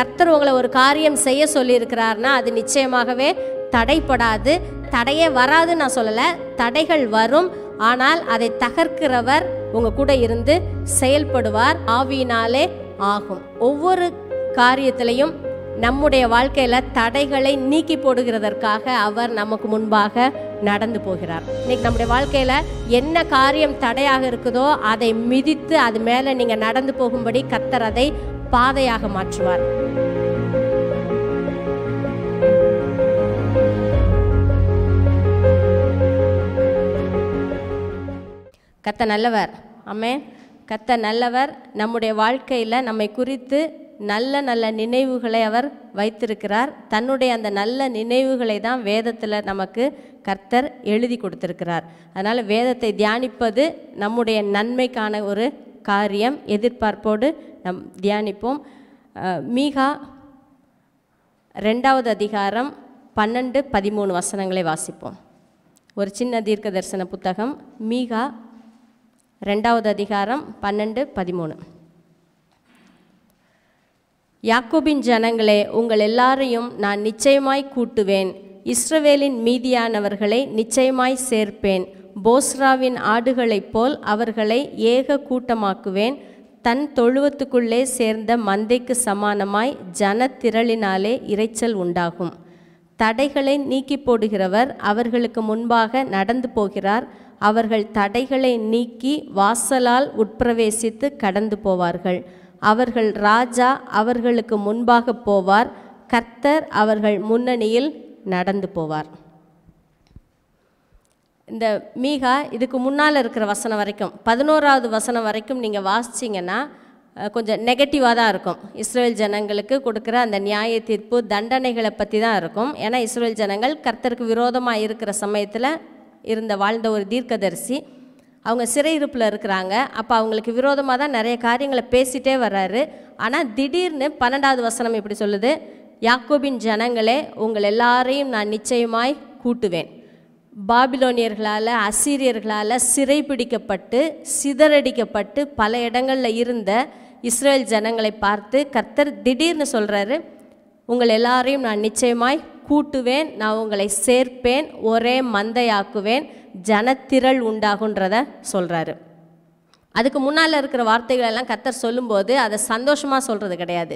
கர்த்தர் உங்களை ஒரு காரியம் செய்ய சொல்லியிருக்கிறார்னா அது நிச்சயமாகவே தடைப்படாது. தடையே வராதுன்னு நான் சொல்லலை, தடைகள் வரும். ஆனால் அதை தகர்க்கிறவர் உங்கள் கூட இருந்து செயல்படுவார். ஆவியினாலே ஆகும். ஒவ்வொரு காரியத்திலையும் நம்முடைய வாழ்க்கையில் தடைகளை நீக்கி போடுகிறதற்காக அவர் நமக்கு முன்பாக நடந்து போகிறார். இன்னைக்கு நம்முடைய வாழ்க்கையில் என்ன காரியம் தடையாக இருக்குதோ அதை மிதித்து அது மேலே நீங்கள் நடந்து போகும்படி கர்த்தர் அதை பாதையாக மாற்றுவார். கர்த்தர் நல்லவர். ஆமென். கர்த்தர் நல்லவர். நம்முடைய வாழ்க்கையில் நம்மை குறித்து நல்ல நல்ல நினைவுகளை அவர் வைத்திருக்கிறார். தன்னுடைய அந்த நல்ல நினைவுகளை தான் வேதத்தில் நமக்கு கர்த்தர் எழுதி கொடுத்திருக்கிறார். அதனால் வேதத்தை தியானிப்பது நம்முடைய நன்மைக்கான ஒரு காரியம். எதிர்பார்ப்போடு நம் தியானிப்போம். மீகா 2வது அதிகாரம் 12-13 வசனங்களை வாசிப்போம். ஒரு சின்ன தீர்க்க தரிசன புத்தகம். மீகா 2வது அதிகாரம் 12-13. யாக்கோபின் ஜனங்களே, உங்கள் எல்லாரையும் நான் நிச்சயமாய் கூட்டுவேன். இஸ்ரவேலின் மீதியானவர்களை நிச்சயமாய் சேர்ப்பேன். போஸ்ராவின் ஆடுகளைப் போல் அவர்களை ஏக கூட்டமாக்குவேன். தன் தொழுவத்துக்குள்ளே சேர்ந்த மந்தைக்கு சமானமாய் ஜனத்திரளினாலே இரைச்சல் உண்டாகும். தடைகளை நீக்கி போடுகிறவர் அவர்களுக்கு முன்பாக நடந்து போகிறார். அவர்கள் தடைகளை நீக்கி வாசலால் உட்பிரவேசித்து கடந்து போவார்கள். அவர்கள் ராஜா அவர்களுக்கு முன்பாக போவார். கர்த்தர் அவர்கள் முன்னணியில் நடந்து போவார். இந்த மீகா இதுக்கு முன்னால் இருக்கிற வசனம் வரைக்கும் 11வது வசனம் வரைக்கும் நீங்கள் வாசிச்சிங்கன்னா கொஞ்சம் நெகட்டிவாக தான் இருக்கும். இஸ்ரேல் ஜனங்களுக்கு கொடுக்குற அந்த நியாய தீர்ப்பு தண்டனைகளை பற்றி தான் இருக்கும். ஏன்னா இஸ்ரேல் ஜனங்கள் கர்த்தருக்கு விரோதமாக இருக்கிற சமயத்தில் வாழ்ந்த ஒரு தீர்க்கதரிசி. அவங்க சிறையிருப்பில் இருக்கிறாங்க. அப்போ அவங்களுக்கு விரோதமாக தான் நிறைய காரியங்களை பேசிகிட்டே வர்றாரு. ஆனால் திடீர்னு 12வது வசனம் இப்படி சொல்லுது, யாக்கோபின் ஜனங்களே, உங்கள் எல்லாரையும் நான் நிச்சயமாய் கூட்டுவேன். பாபிலோனியர்களால் அசீரியர்களால் சிறைப்பிடிக்கப்பட்டு சிதறடிக்கப்பட்டு பல இடங்களில் இருந்த இஸ்ரேல் ஜனங்களை பார்த்து கர்த்தர் திடீர்னு சொல்கிறாரு, உங்கள் எல்லாரையும் நான் நிச்சயமாய் கூட்டுவேன், நான் உங்களை சேர்ப்பேன், ஒரே மந்தையாக்குவேன், ஜனத்திரள் உண்டாகுன்றத சொல்கிறாரு. அதுக்கு முன்னால் இருக்கிற வார்த்தைகளெல்லாம் கர்த்தர் சொல்லும்போது அதை சந்தோஷமாக சொல்கிறது கிடையாது.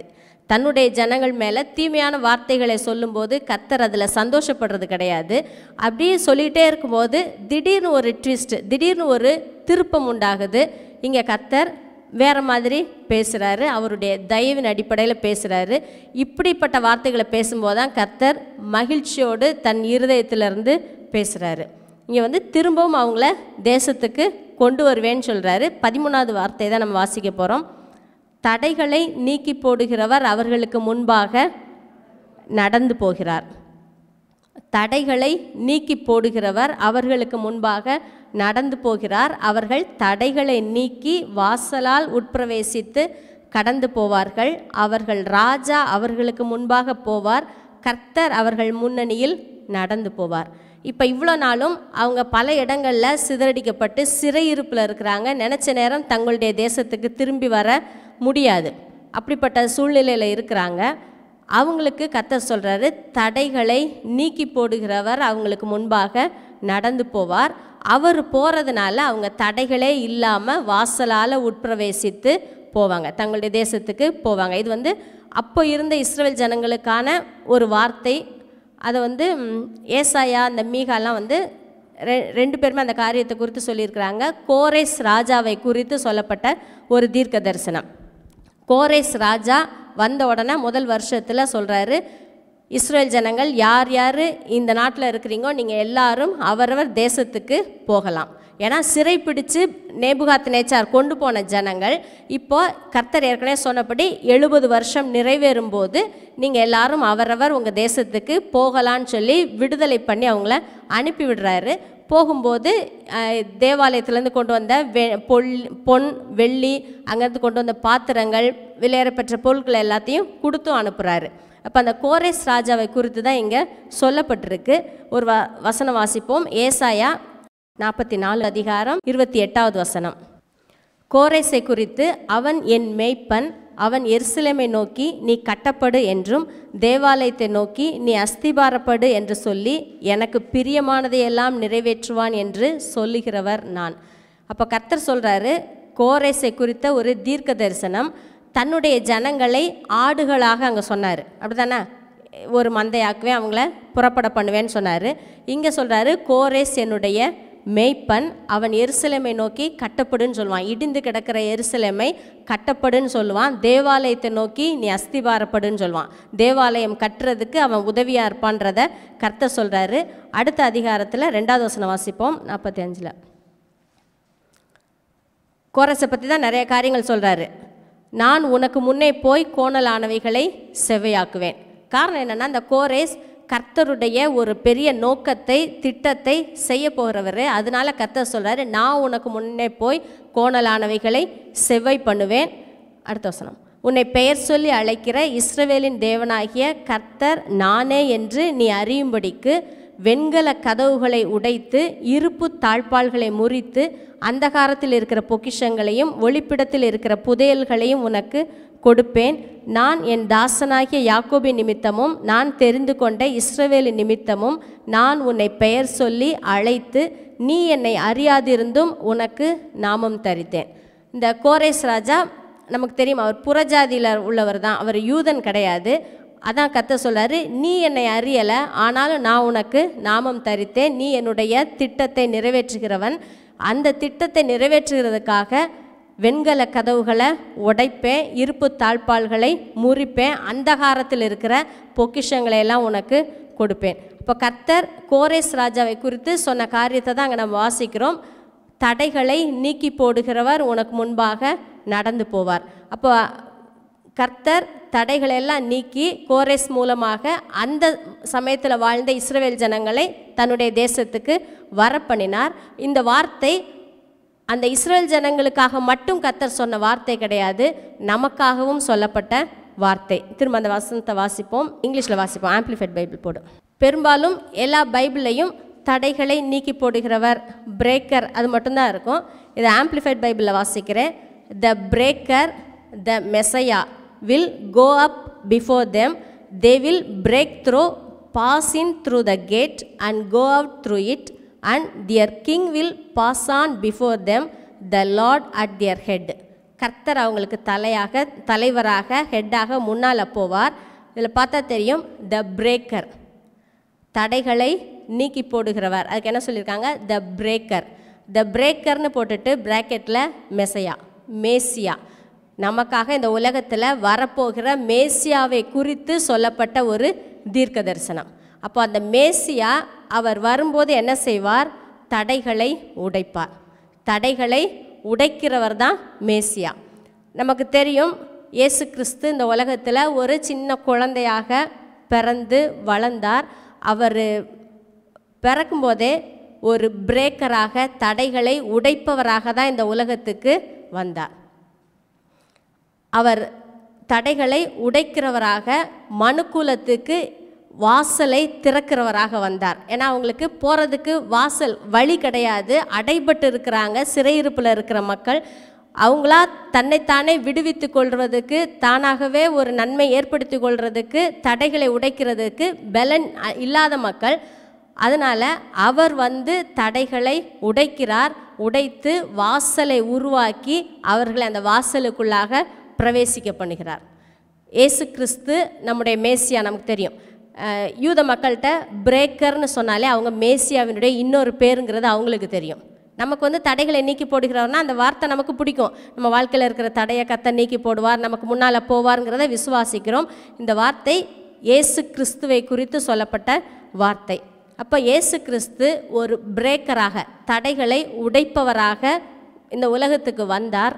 தன்னுடைய ஜனங்கள் மேலே தீமையான வார்த்தைகளை சொல்லும்போது கர்த்தர் அதில் சந்தோஷப்படுறது கிடையாது. அப்படியே சொல்லிகிட்டே இருக்கும்போது திடீர்னு ஒரு ட்விஸ்ட், திடீர்னு ஒரு திருப்பம் உண்டாகுது. இங்கே கர்த்தர் வேறு மாதிரி பேசுகிறாரு, அவருடைய தயவின் அடிப்படையில் பேசுகிறாரு. இப்படிப்பட்ட வார்த்தைகளை பேசும்போது தான் கர்த்தர் மகிழ்ச்சியோடு தன் இருதயத்திலிருந்து பேசுகிறாரு. இங்கே திரும்பவும் அவங்கள தேசத்துக்கு கொண்டு வருவேன்னு சொல்கிறாரு. 13வது வார்த்தை தான் நம்ம வாசிக்க போகிறோம். தடைகளை நீக்கி போடுகிறவர் அவர்களுக்கு முன்பாக நடந்து போகிறார். தடைகளை நீக்கி போடுகிறவர் அவர்களுக்கு முன்பாக நடந்து போகிறார். அவர்கள் தடைகளை நீக்கி வாசலால் உட்பிரவேசித்து கடந்து போவார்கள். அவர்கள் ராஜா அவர்களுக்கு முன்பாக போவார். கர்த்தர் அவர்கள் முன்னணியில் நடந்து போவார். இப்போ இவ்வளோ நாளும் அவங்க பல இடங்களில் சிதறடிக்கப்பட்டு சிறையிருப்பில் இருக்கிறாங்க. நினச்ச நேரம் தங்களுடைய தேசத்துக்கு திரும்பி வர முடியாது. அப்படிப்பட்ட சூழ்நிலையில் இருக்கிறாங்க. அவங்களுக்கு கர்த்தர் சொல்கிறாரு, தடைகளை நீக்கி போடுகிறவர் அவங்களுக்கு முன்பாக நடந்து போவார். அவர் போகிறதுனால அவங்க தடைகளே இல்லாமல் வாசலால் உட்பிரவேசித்து போவாங்க, தங்களுடைய தேசத்துக்கு போவாங்க. இது அப்போ இருந்த இஸ்ரவேல் ஜனங்களுக்கான ஒரு வார்த்தை. அதை ஏசாயா அந்த மீகாலாம் ரெண்டு பேருமே அந்த காரியத்தை குறித்து சொல்லியிருக்கிறாங்க. கோரேஸ் ராஜாவை குறித்து சொல்லப்பட்ட ஒரு தீர்க்க தரிசனம். கோரேஸ் ராஜா வந்த உடனே முதல் வருஷத்தில் சொல்கிறாரு, இஸ்ரேல் ஜனங்கள் யார் யார் இந்த நாட்டில் இருக்கிறீங்கோ நீங்கள் எல்லாரும் அவரவர் தேசத்துக்கு போகலாம். ஏன்னா சிறைப்பிடித்து நேபுகாத்நேச்சார் கொண்டு போன ஜனங்கள் இப்போ கர்த்தர் ஏற்கனவே சொன்னபடி 70 வருஷம் நிறைவேறும் போது நீங்கள் எல்லாரும் அவரவர் உங்கள் தேசத்துக்கு போகலான்னு சொல்லி விடுதலை பண்ணி அவங்கள அனுப்பி விடுறாரு. போகும்போது தேவாலயத்திலேருந்து கொண்டு வந்த பொன் வெள்ளி அங்கேருந்து கொண்டு வந்த பாத்திரங்கள் விலையேறப்பெற்ற பொருட்கள் எல்லாத்தையும் கொடுத்தும் அனுப்புகிறாரு. அப்போ அந்த கோரேஸ் ராஜாவை குறித்து தான் இங்கே சொல்லப்பட்டிருக்கு. ஒரு வசனம் வாசிப்போம். ஏசாயா 44 அதிகாரம் 28வது வசனம். கோரேசை குறித்து, அவன் என் மேய்ப்பன், அவன் எருசலேமை நோக்கி நீ கட்டப்படு என்றும் தேவாலயத்தை நோக்கி நீ அஸ்திபாரப்படு என்று சொல்லி எனக்கு பிரியமானதையெல்லாம் நிறைவேற்றுவான் என்று சொல்லுகிறவர் நான். அப்போ கர்த்தர் சொல்கிறாரு, கோரேசை குறித்த ஒரு தீர்க்க தரிசனம். தன்னுடைய ஜனங்களை ஆடுகளாக அங்கே சொன்னார், அப்படி தானே? ஒரு மந்தையாக்குவேன், அவங்கள புறப்பட பண்ணுவேன்னு சொன்னார். இங்கே சொல்கிறாரு, கோரேஸ் என்னுடைய மேய்ப்பன், அவன் எருசலேமை நோக்கி கட்டப்படுன்னு சொல்லுவான். இடிந்து கிடக்கிற எருசலேமை கட்டப்படுன்னு சொல்லுவான். தேவாலயத்தை நோக்கி நீ அஸ்திபாரப்படுன்னு சொல்லுவான். தேவாலயம் கட்டுறதுக்கு அவன் உதவியாக இருப்பான்றதை கர்த்தர் சொல்கிறாரு. அடுத்த அதிகாரத்தில் 2வது வசனம் வாசிப்போம். 45. கோரேசை பற்றி தான் நிறைய காரியங்கள் சொல்கிறாரு. நான் உனக்கு முன்னே போய் கோணலானவைகளை செவ்வையாக்குவேன். காரணம் என்னென்னா, இந்த கோரேஸ் கர்த்தருடைய ஒரு பெரிய நோக்கத்தை திட்டத்தை செய்ய போகிறவர். அதனால கர்த்தர் சொல்கிறாரு, நான் உனக்கு முன்னே போய் கோணலானவைகளை செவ்வை பண்ணுவேன். அடுத்த வசனம், உன்னை பெயர் சொல்லி அழைக்கிற இஸ்ரவேலின் தேவனாகிய கர்த்தர் நானே என்று நீ அறியும்படிக்கு வெண்கல கதவுகளை உடைத்து இருப்பு தாழ்பால்களை முறித்து அந்தகாரத்தில் இருக்கிற பொக்கிஷங்களையும் ஒளிப்பிடத்தில் இருக்கிற புதையல்களையும் உனக்கு கொடுப்பேன். நான் என் தாசனாகிய யாக்கோபின் நிமித்தமும் நான் தெரிந்து கொண்ட இஸ்ரவேலின் நிமித்தமும் நான் உன்னை பெயர் சொல்லி அழைத்து நீ என்னை அறியாதிருந்தும் உனக்கு நாமம் தரித்தேன். இந்த கோரேஸ் ராஜா நமக்கு தெரியும், அவர் புறஜாதியில் உள்ளவர் தான், அவர் யூதன் கிடையாது. அதான் கர்த்தர் சொல்கிறாரு, நீ என்னை அறியலை, ஆனாலும் நான் உனக்கு நாமம் தரித்தேன். நீ என்னுடைய திட்டத்தை நிறைவேற்றுகிறவன். அந்த திட்டத்தை நிறைவேற்றுகிறதுக்காக வெண்கல கதவுகளை உடைப்பேன், இருப்பு தாழ்பால்களை முறிப்பேன், அந்தகாரத்தில் இருக்கிற பொக்கிஷங்களை எல்லாம் உனக்கு கொடுப்பேன். இப்போ கர்த்தர் கோரேஸ் ராஜாவை குறித்து சொன்ன காரியத்தை தான் அங்கே நம்ம வாசிக்கிறோம். தடைகளை நீக்கி போடுகிறவர் உனக்கு முன்பாக நடந்து போவார். அப்போ கர்த்தர் தடைகளெல்லாம் நீக்கி கோரேஸ் மூலமாக அந்த சமயத்தில் வாழ்ந்த இஸ்ரவேல் ஜனங்களை தன்னுடைய தேசத்துக்கு வரப்பண்ணினார். இந்த வார்த்தை அந்த இஸ்ரவேல் ஜனங்களுக்காக மட்டும் கர்த்தர் சொன்ன வார்த்தை கிடையாது, நமக்காகவும் சொல்லப்பட்ட வார்த்தை. திரும்ப அந்த வசனத்தை வாசிப்போம், இங்கிலீஷில் வாசிப்போம், ஆம்பிளிஃபைட் பைபிள் போடும். பெரும்பாலும் எல்லா பைபிளையும் தடைகளை நீக்கி போடுகிறவர், பிரேக்கர், அது மட்டும்தான் இருக்கும். இதை ஆம்பிளிஃபைட் பைபிளில் வாசிக்கிறேன். The breaker, the Messiah will go up before them, they will break through, pass in through the gate and go out through it, and their king will pass on before them, the Lord at their head. கர்த்தர் அவங்களுக்கு தலைவராக ஹெட்டாக முன்னால் போவார். இதில் பார்த்தா தெரியும், த breaker, தடைகளை நீக்கி போடுகிறவர். அதுக்கு என்ன சொல்லியிருக்காங்க? த பிரேக்கர். த பிரேக்கர்னு போட்டுட்டு பிராக்கெட்டில் மெசையா, மேசியா, நமக்காக இந்த உலகத்தில் வரப்போகிற மேசியாவை குறித்து சொல்லப்பட்ட ஒரு தீர்க்க தரிசனம். அப்போ அந்த மேசியா அவர் வரும்போது என்ன செய்வார்? தடைகளை உடைப்பார். தடைகளை உடைக்கிறவர் தான் மேசியா. நமக்கு தெரியும், இயேசு கிறிஸ்து இந்த உலகத்தில் ஒரு சின்ன குழந்தையாக பிறந்து வளர்ந்தார். அவர் பிறக்கும்போதே ஒரு பிரேக்கராக, தடைகளை உடைப்பவராக தான் இந்த உலகத்துக்கு வந்தார். அவர் தடைகளை உடைக்கிறவராக, மனுக்குலத்துக்கு வாசலை திறக்கிறவராக வந்தார். ஏன்னா அவங்களுக்கு போகிறதுக்கு வாசல் வழி கிடையாது, அடைபட்டு இருக்கிறாங்க, சிறையிருப்பில் இருக்கிற மக்கள். அவங்களா தன்னைத்தானே விடுவித்து கொள்வதற்கு, தானாகவே ஒரு நன்மை ஏற்படுத்தி கொள்வதற்கு, தடைகளை உடைக்கிறதுக்கு பலன் இல்லாத மக்கள். அதனால் அவர் வந்து தடைகளை உடைக்கிறார். உடைத்து வாசலை உருவாக்கி அவர்களை அந்த வாசலுக்குள்ளாக பிரவேசிக்க பண்ணுகிறார். இயேசு கிறிஸ்து நம்முடைய மேசியா. நமக்கு தெரியும், யூத மக்கள்கிட்ட பிரேக்கர்னு சொன்னாலே அவங்க மேசியாவினுடைய இன்னொரு பேருங்கிறது அவங்களுக்கு தெரியும். நமக்கு வந்து தடைகளை நீக்கி போடுகிறவர்னா அந்த வார்த்தை நமக்கு பிடிக்கும். நம்ம வாழ்க்கையில் இருக்கிற தடையை கர்த்தர் நீக்கி போடுவார், நமக்கு முன்னால் போவார்ங்கிறத விசுவாசிக்கிறோம். இந்த வார்த்தை இயேசு கிறிஸ்துவை குறித்து சொல்லப்பட்ட வார்த்தை. அப்போ இயேசு கிறிஸ்து ஒரு பிரேக்கராக, தடைகளை உடைப்பவராக இந்த உலகத்துக்கு வந்தார்.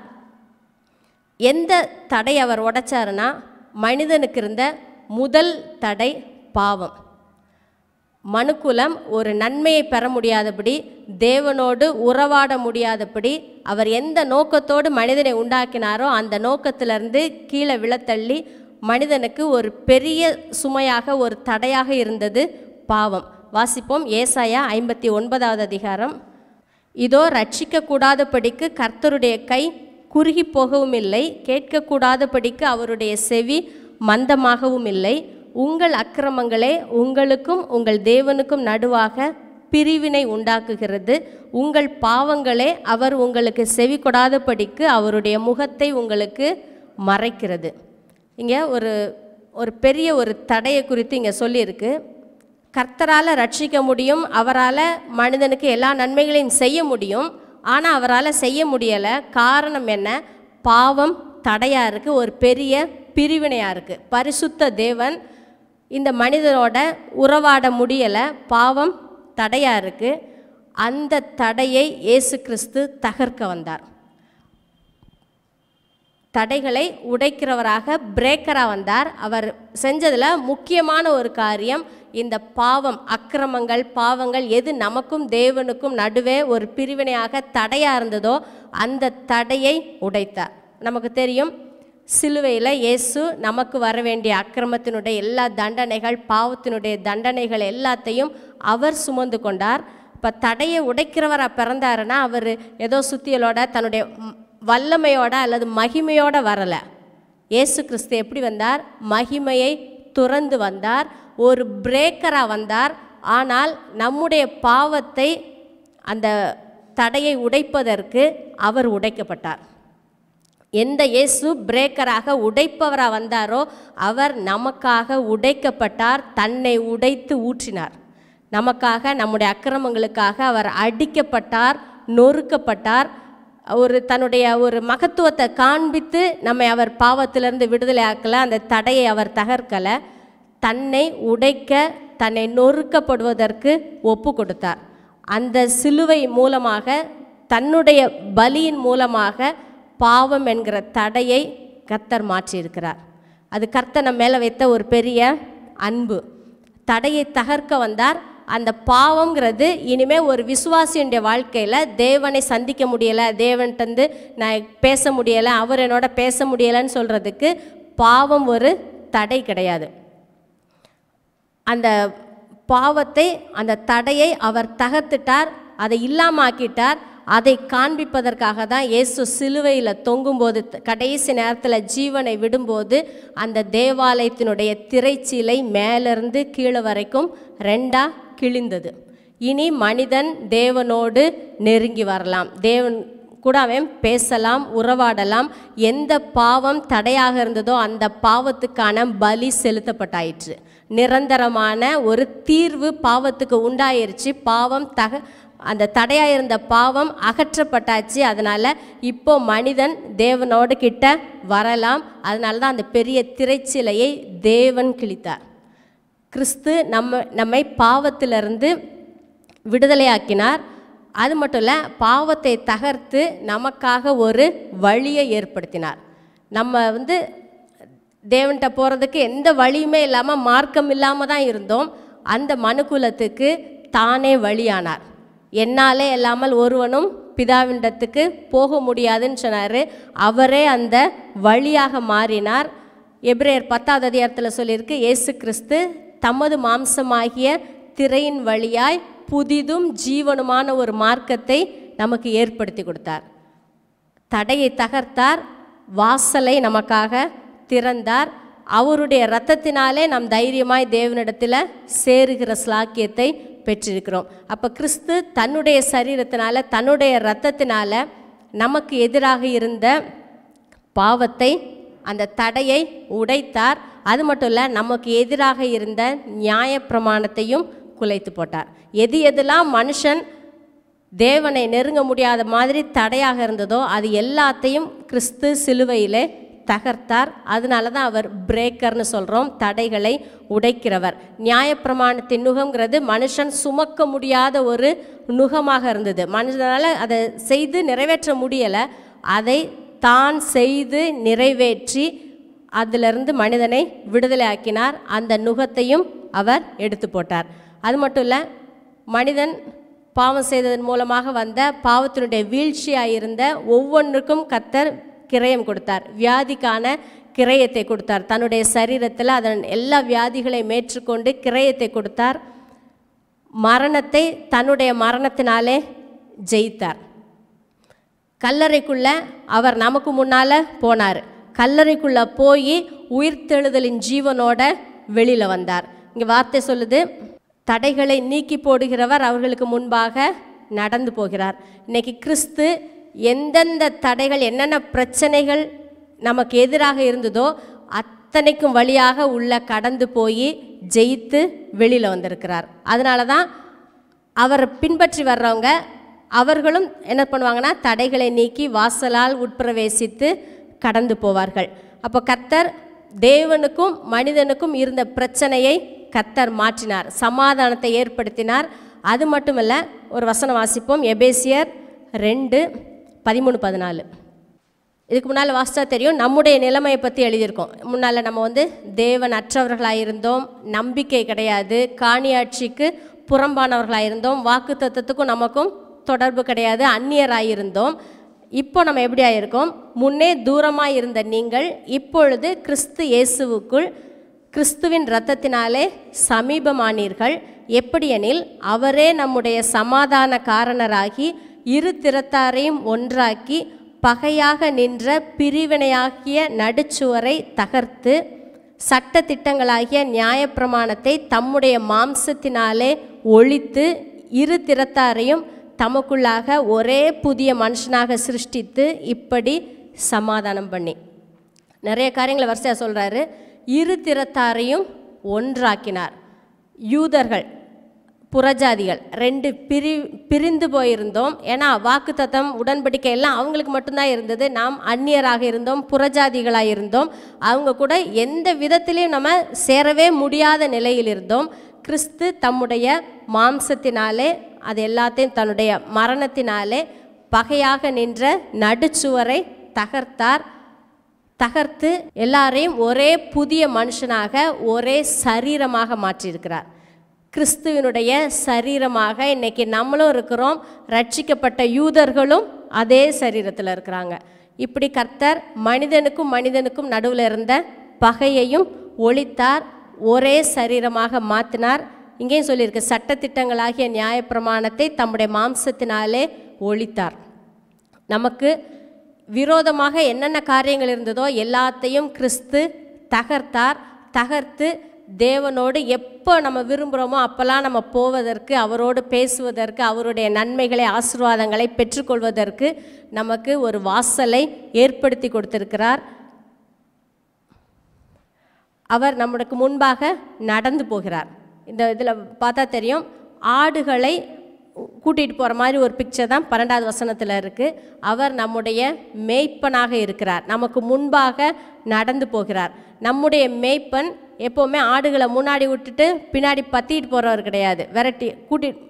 எந்த தடை அவர் உடைச்சாருன்னா, மனிதனுக்கு இருந்த முதல் தடை பாவம். மனுக்குலம் ஒரு நன்மையை பெற முடியாதபடி, தேவனோடு உறவாட முடியாதபடி, அவர் எந்த நோக்கத்தோடு மனிதனை உண்டாக்கினாரோ அந்த நோக்கத்திலிருந்து கீழே விழத்தள்ளி மனிதனுக்கு ஒரு பெரிய சுமையாக, ஒரு தடையாக இருந்தது பாவம். வாசிப்போம், ஏசாயா 59வது அதிகாரம். இதோ ரட்சிக்க கூடாதபடிக்கு கர்த்தருடைய கை குறுகி போகவும் இல்லை, கேட்கக்கூடாதபடிக்கு அவருடைய செவி மந்தமாகவும் இல்லை. உங்கள் அக்கிரமங்களே உங்களுக்கும் உங்கள் தேவனுக்கும் நடுவாக பிரிவினை உண்டாக்குகிறது. உங்கள் பாவங்களே அவர் உங்களுக்கு செவி கொடாதபடிக்கு அவருடைய முகத்தை உங்களுக்கு மறைக்கிறது. இங்கே ஒரு பெரிய ஒரு தடையை குறித்து இங்கே சொல்லியிருக்கு. கர்த்தரால் ரட்சிக்க முடியும், அவரால் மனிதனுக்கு எல்லா நன்மைகளையும் செய்ய முடியும். ஆனால் அவரால் செய்ய முடியலை. காரணம் என்ன? பாவம் தடையாக இருக்குது, ஒரு பெரிய பிரிவினையாக இருக்குது. பரிசுத்த தேவன் இந்த மனிதனோட உறவாட முடியலை, பாவம் தடையாக இருக்குது. அந்த தடையை இயேசு கிறிஸ்து தகர்க்க வந்தார். தடைகளை உடைக்கிறவராக, பிரேக்கராக வந்தார். அவர் செஞ்சதில் முக்கியமான ஒரு காரியம், இந்த பாவம், அக்கிரமங்கள், பாவங்கள் எது நமக்கும் தேவனுக்கும் நடுவே ஒரு பிரிவினையாக தடையாக இருந்ததோ அந்த தடையை உடைத்தார். நமக்கு தெரியும், சிலுவையில் இயேசு நமக்கு வர வேண்டிய அக்கிரமத்தினுடைய எல்லா தண்டனைகள், பாவத்தினுடைய தண்டனைகள் எல்லாத்தையும் அவர் சுமந்து கொண்டார். இப்போ தடையை உடைக்கிறவராக பிறந்தாருன்னா அவர் ஏதோ சுத்தியலோட தன்னுடைய வல்லமையோட அல்லது மகிமையோட வரலை. இயேசு கிறிஸ்து எப்படி வந்தார்? மகிமையை துறந்து வந்தார், ஒரு பிரேக்கராக வந்தார். ஆனால் நம்முடைய பாவத்தை, அந்த தடையை உடைப்பதற்கு அவர் உடைக்கப்பட்டார். எந்த இயேசு பிரேக்கராக உடைப்பவராக வந்தாரோ அவர் நமக்காக உடைக்கப்பட்டார், தன்னை உடைத்து ஊற்றினார். நமக்காக, நம்முடைய அக்கிரமங்களுக்காக அவர் அடிக்கப்பட்டார், நொறுக்கப்பட்டார். தன்னுடைய ஒரு மகத்துவத்தை காண்பித்து நம்மை அவர் பாவத்திலிருந்து விடுதலை ஆக்கலை, அந்த தடையை அவர் தகர்க்கலை. தன்னை உடைக்க, தன்னை நொறுக்கப்படுவதற்கு ஒப்பு கொடுத்தார். அந்த சிலுவை மூலமாக, தன்னுடைய பலியின் மூலமாக பாவம் என்கிற தடையை கர்த்தர் மாற்றியிருக்கிறார். அது கர்த்தர் நம்ம மேலே வைத்த ஒரு பெரிய அன்பு. தடையை தகர்க்க வந்தார். அந்த பாவங்கிறது இனிமேல் ஒரு விசுவாசியுடைய வாழ்க்கையில் தேவனை சந்திக்க முடியலை, தேவன்கிட்ட நான் பேச முடியலை, அவர் என்னோட பேச முடியலைன்னு சொல்கிறதுக்கு பாவம் ஒரு தடை கிடையாது. அந்த பாவத்தை, அந்த தடையை அவர் தகர்த்துட்டார், அதை இல்லாமாக்கிட்டார். அதை காண்பிப்பதற்காக தான் இயேசு சிலுவையில் தொங்கும்போது, கடைசி நேரத்தில் ஜீவனை விடும்போது, அந்த தேவாலயத்தினுடைய திரைச்சீலை மேலிருந்து கீழே வரைக்கும் ரெண்டாக கிழிந்தது. இனி மனிதன் தேவனோடு நெருங்கி வரலாம், தேவன் கூட அவன் பேசலாம், உறவாடலாம். எந்த பாவம் தடையாக இருந்ததோ அந்த பாவத்துக்கான பலி செலுத்தப்பட்டாயிற்று. நிரந்தரமான ஒரு தீர்வு பாவத்துக்கு உண்டாயிருச்சு. பாவம் அந்த தடையாக இருந்த பாவம் அகற்றப்பட்டாச்சு. அதனால் இப்போ மனிதன் தேவனோடு கிட்ட வரலாம். அதனால தான் அந்த பெரிய திரைச்சிலையை தேவன் கிழித்தார். கிறிஸ்து நம்மை பாவத்திலிருந்து விடுதலையாக்கினார். அது மட்டும் இல்லை, பாவத்தை தகர்த்து நமக்காக ஒரு வழியை ஏற்படுத்தினார். நம்ம தேவன்கிட்ட போகிறதுக்கு எந்த வழியுமே இல்லாமல், மார்க்கம் இல்லாமல் தான் இருந்தோம். அந்த மனுக்குலத்துக்கு தானே வழியானார். என்னாலே இல்லாமல் ஒருவனும் பிதாவினிடத்துக்கு போக முடியாதுன்னு சொன்னார். அவரே அந்த வழியாக மாறினார். எபிரேயர் 10வது அதிகாரத்தில் சொல்லியிருக்கு, இயேசு கிறிஸ்து தமது மாம்சமாகிய திரையின் வழியாய் புதிதும் ஜீவனுமான ஒரு மார்க்கத்தை நமக்கு ஏற்படுத்தி கொடுத்தார். தடையை தகர்த்தார், வாசலை நமக்காக திறந்தார். அவருடைய இரத்தத்தினாலே நாம் தைரியமாய் தேவனிடத்தில் சேருகிற ஸ்லாக்கியத்தை பெற்றிருக்கிறோம். அப்போ கிறிஸ்து தன்னுடைய சரீரத்தினால, தன்னுடைய இரத்தத்தினால நமக்கு எதிராக இருந்த பாவத்தை, அந்த தடையை உடைத்தார். அது மட்டும் இல்லை, நமக்கு எதிராக இருந்த நியாயப்பிரமாணத்தையும் குலைத்து போட்டார். எதெல்லாம் மனுஷன் தேவனை நெருங்க முடியாத மாதிரி தடையாக இருந்ததோ அது எல்லாத்தையும் கிறிஸ்து சிலுவையிலே தகர்த்தார். அதனால தான் அவர் பிரேக்கர்னு சொல்கிறோம், தடைகளை உடைக்கிறவர். நியாயப்பிரமாணத்தின் நுகம்ங்கிறது மனுஷன் சுமக்க முடியாத ஒரு நுகமாக இருந்தது. மனுஷனால் அதை செய்து நிறைவேற்ற முடியலை. அதை தான் செய்து நிறைவேற்றி அதிலிருந்து மனிதனை விடுதலை ஆக்கினார். அந்த நுகத்தையும் அவர் எடுத்து போட்டார். அது மட்டும் இல்லை, மனிதன் பாவம் செய்ததன் மூலமாக வந்த பாவத்தினுடைய வீழ்ச்சியாக இருந்த ஒவ்வொன்றுக்கும் கர்த்தர் கிரயம் கொடுத்தார். வியாதிக்கான கிரயத்தை கொடுத்தார். தன்னுடைய சரீரத்தில் அதன் எல்லா வியாதிகளையும் ஏற்றுக்கொண்டு கிரயத்தை கொடுத்தார். மரணத்தை தன்னுடைய மரணத்தினாலே ஜெயித்தார். கல்லறைக்குள்ளே அவர் நமக்கு முன்னால் போனார். கல்லறைக்குள்ளே போய் உயிர்த்தெழுதலின் ஜீவனோட வெளியில் வந்தார். இங்கே வார்த்தை சொல்லுது, தடைகளை நீக்கி போடுகிறவர் அவர்களுக்கு முன்பாக நடந்து போகிறார். இன்றைக்கி கிறிஸ்து எந்தெந்த தடைகள், என்னென்ன பிரச்சனைகள் நமக்கு எதிராக இருந்ததோ அத்தனைக்கும் வழியாக உள்ள கடந்து போய் ஜெயித்து வெளியில் வந்திருக்கிறார். அதனால தான் அவரை பின்பற்றி வர்றவங்க அவர்களும் என்ன பண்ணுவாங்கன்னா, தடைகளை நீக்கி வாசலால் உட்பிரவேசித்து கடந்து போவார்கள். அப்போ கர்த்தர் தேவனுக்கும் மனிதனுக்கும் இருந்த பிரச்சனையை கர்த்தர் மாற்றினார், சமாதானத்தை ஏற்படுத்தினார். அது மட்டுமல்ல, ஒரு வசனம் வாசிப்போம், எபேசியர் 2:13-14. இதுக்கு முன்னால் வாசித்தா தெரியும், நம்முடைய நிலைமையை பற்றி எழுதியிருக்கோம். முன்னால் நம்ம தேவன் அற்றவர்களாக இருந்தோம், நம்பிக்கை கிடையாது, காணியாட்சிக்கு புறம்பானவர்களாக இருந்தோம், வாக்கு தத்தத்துக்கும் நமக்கும் தொடர்பு கிடையாது, அந்நியராயிருந்தோம். இப்போ நம்ம எப்படி ஆயிருக்கோம்? முன்னே தூரமாக இருந்த நீங்கள் இப்பொழுது கிறிஸ்து இயேசுவுக்குள் கிறிஸ்துவின் இரத்தத்தினாலே சமீபமானீர்கள். எப்படியெனில் அவரே நம்முடைய சமாதான காரணராகி இரு திறத்தாரையும் ஒன்றாக்கி பகையாக நின்ற பிரிவினையாகிய நடுச்சுவரை தகர்த்து சட்ட திட்டங்களாகிய நியாயப்பிரமாணத்தை தம்முடைய மாம்சத்தினாலே ஒழித்து இரு திறத்தாரையும் தமக்குள்ளாக ஒரே புதிய மனுஷனாக சிருஷ்டித்து இப்படி சமாதானம் பண்ணி. நிறைய காரியங்களை வரிசையாக சொல்கிறாரு. இரு திறத்தாரையும் ஒன்றாக்கினார். யூதர்கள் புறஜாதிகள் ரெண்டு பிரிந்து போயிருந்தோம். ஏன்னா வாக்கு தத்தம் உடன்படிக்கை எல்லாம் அவங்களுக்கு மட்டும்தான் இருந்தது. நாம் அந்நியராக இருந்தோம், புறஜாதிகளாக இருந்தோம். அவங்க கூட எந்த விதத்திலையும் நம்ம சேரவே முடியாத நிலையில் இருந்தோம். கிறிஸ்து தம்முடைய மாம்சத்தினாலே அது எல்லாத்தையும் தன்னுடைய மரணத்தினாலே பகையாக நின்ற நடுச்சுவரை தகர்த்து எல்லாரையும் ஒரே புதிய மனுஷனாக ஒரே சரீரமாக மாற்றியிருக்கிறார். கிறிஸ்துவினுடைய சரீரமாக இன்னைக்கு நம்மளும் இருக்கிறோம். ரட்சிக்கப்பட்ட யூதர்களும் அதே சரீரத்தில் இருக்கிறாங்க. இப்படி கர்த்தர் மனிதனுக்கும் நடுவில் இருந்த பகையையும் ஒழித்தார், ஒரே சரீரமாக மாற்றினார். இங்கேயும் சொல்லியிருக்கு, சட்டத்திட்டங்களாகிய நியாயப்பிரமாணத்தை தம்முடைய மாம்சத்தினாலே ஒழித்தார். நமக்கு விரோதமாக என்னென்ன காரியங்கள் இருந்ததோ எல்லாத்தையும் கிறிஸ்து தகர்த்து தேவனோடு எப்போ நம்ம விரும்புகிறோமோ அப்போல்லாம் நம்ம போவதற்கு, அவரோடு பேசுவதற்கு, அவருடைய நன்மைகளை ஆசீர்வாதங்களை பெற்றுக்கொள்வதற்கு நமக்கு ஒரு வாசலை ஏற்படுத்தி கொடுத்திருக்கிறார். அவர் நம்மளுக்கு முன்பாக நடந்து போகிறார். இந்த இதில் பார்த்தா தெரியும், ஆடுகளை கூட்டிகிட்டு போகிற மாதிரி ஒரு பிக்சர் தான் 12வது வசனத்தில் இருக்குது. அவர் நம்முடைய மேய்ப்பனாக இருக்கிறார், நமக்கு முன்பாக நடந்து போகிறார். நம்முடைய மேய்ப்பன் எப்போவுமே ஆடுகளை முன்னாடி விட்டுட்டு பின்னாடி பற்றிட்டு போகிறவர் கிடையாது, விரட்டி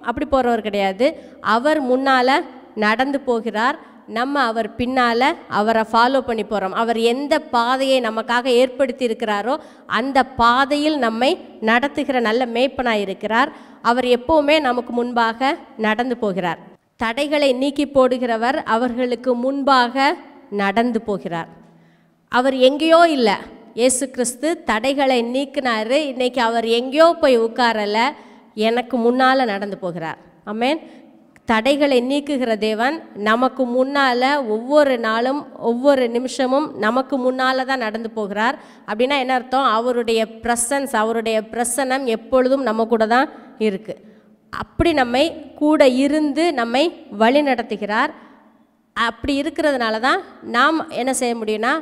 அப்படி போகிறவர் கிடையாது. அவர் முன்னால் நடந்து போகிறார், நம்ம அவர் பின்னால் அவரை ஃபாலோ பண்ணி போகிறோம். அவர் எந்த பாதையை நமக்காக ஏற்படுத்தி இருக்கிறாரோ அந்த பாதையில் நம்மை நடத்துகிற நல்ல மேய்ப்பனாக இருக்கிறார். அவர் எப்போவுமே நமக்கு முன்பாக நடந்து போகிறார். தடைகளை நீக்கி போடுகிறவர் அவர்களுக்கு முன்பாக நடந்து போகிறார். அவர் எங்கேயோ இல்லை, இயேசு கிறிஸ்து தடைகளை நீக்கினார். இன்றைக்கி அவர் எங்கேயோ போய் உட்காரலை, எனக்கு முன்னால் நடந்து போகிறார். ஆமென். தடைகளை நீக்குகிற தேவன் நமக்கு முன்னால் ஒவ்வொரு நாளும் ஒவ்வொரு நிமிஷமும் நமக்கு முன்னால் தான் நடந்து போகிறார். அப்படின்னா என்ன அர்த்தம்? அவருடைய ப்ரெசன்ஸ், அவருடைய பிரசன்னம் எப்பொழுதும் நம்ம கூட தான் இருக்குது. அப்படி நம்மை கூட இருந்து நம்மை வழி நடத்துகிறார். அப்படி இருக்கிறதுனால தான் நாம் என்ன செய்ய முடியும்னா,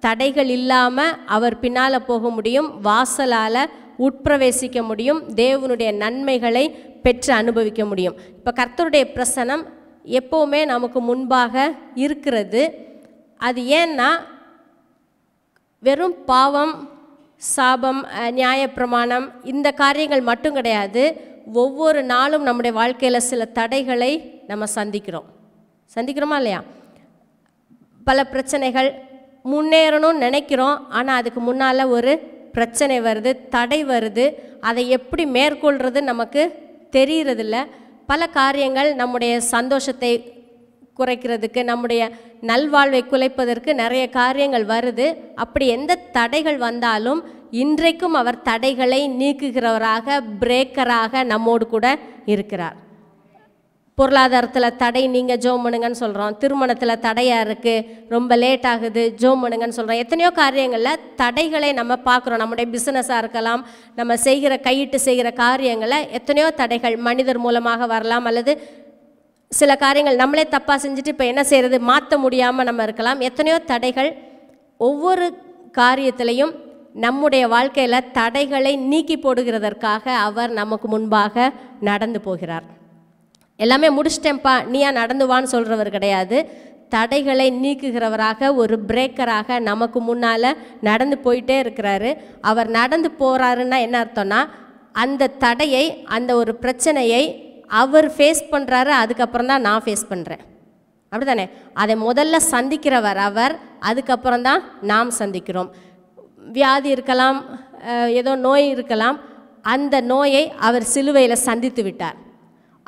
தடைகள் இல்லாமல் அவர் பின்னால் போக முடியும், வாசலால் உட்பிரவேசிக்க முடியும், தேவனுடைய நன்மைகளை பெற்று அனுபவிக்க முடியும். இப்போ கர்த்தருடைய பிரசன்னம் எப்போவுமே நமக்கு முன்பாக இருக்கிறது. அது ஏன்னா வெறும் பாவம், சாபம், நியாயப்பிரமாணம் இந்த காரியங்கள் மட்டும் கிடையாது. ஒவ்வொரு நாளும் நம்முடைய வாழ்க்கையில் சில தடைகளை நம்ம சந்திக்கிறோமா இல்லையா? பல பிரச்சனைகள், முன்னேறணும்னு நினைக்கிறோம், ஆனால் அதுக்கு முன்னால் ஒரு பிரச்சனை வருது, தடை வருது. அதை எப்படி மேற்கொள்கிறது நமக்கு தெரிகிறதில்ல. பல காரியங்கள் நம்முடைய சந்தோஷத்தை குறைக்கிறதுக்கு, நம்முடைய நல்வாழ்வை குலைப்பதற்கு நிறைய காரியங்கள் வருது. அப்படி எந்த தடைகள் வந்தாலும் இன்றைக்கும் அவர் தடைகளை நீக்குகிறவராக, பிரேக்கராக நம்மோடு கூட இருக்கிறார். பொருளாதாரத்தில் தடை, நீங்கள் ஜோம் பண்ணுங்கன்னு சொல்கிறோம். திருமணத்தில் தடையாக இருக்குது, ரொம்ப லேட் ஆகுது, ஜோம் பண்ணுங்கன்னு சொல்கிறோம். எத்தனையோ காரியங்களில் தடைகளை நம்ம பார்க்குறோம். நம்முடைய பிஸ்னஸாக இருக்கலாம், நம்ம செய்கிற கையிட்டு செய்கிற காரியங்களில் எத்தனையோ தடைகள் மனிதர் மூலமாக வரலாம், அல்லது சில காரியங்கள் நம்மளே தப்பாக செஞ்சுட்டு இப்போ என்ன செய்கிறது மாற்ற முடியாமல் நம்ம இருக்கலாம். எத்தனையோ தடைகள். ஒவ்வொரு காரியத்திலையும் நம்முடைய வாழ்க்கையில் தடைகளை நீக்கி போடுகிறதற்காக அவர் நமக்கு முன்பாக நடந்து போகிறார். எல்லாமே முடிச்சிட்டேன்ப்பா நீயா நடந்து வான்னு சொல்கிறவர் கிடையாது. தடைகளை நீக்குகிறவராக, ஒரு பிரேக்கராக நமக்கு முன்னால் நடந்து போயிட்டே இருக்கிறாரு. அவர் நடந்து போகிறாருன்னா என்ன அர்த்தம்னா, அந்த தடையை, அந்த ஒரு பிரச்சனையை அவர் ஃபேஸ் பண்ணுறாரு, அதுக்கப்புறம் தான் நான் ஃபேஸ் பண்ணுறேன். அப்படி தானே? அதை முதல்ல சந்திக்கிறவர் அவர், அதுக்கப்புறம் தான் நாம் சந்திக்கிறோம். வியாதி இருக்கலாம், ஏதோ நோய் இருக்கலாம், அந்த நோயை அவர் சிலுவையில் சந்தித்து விட்டார்.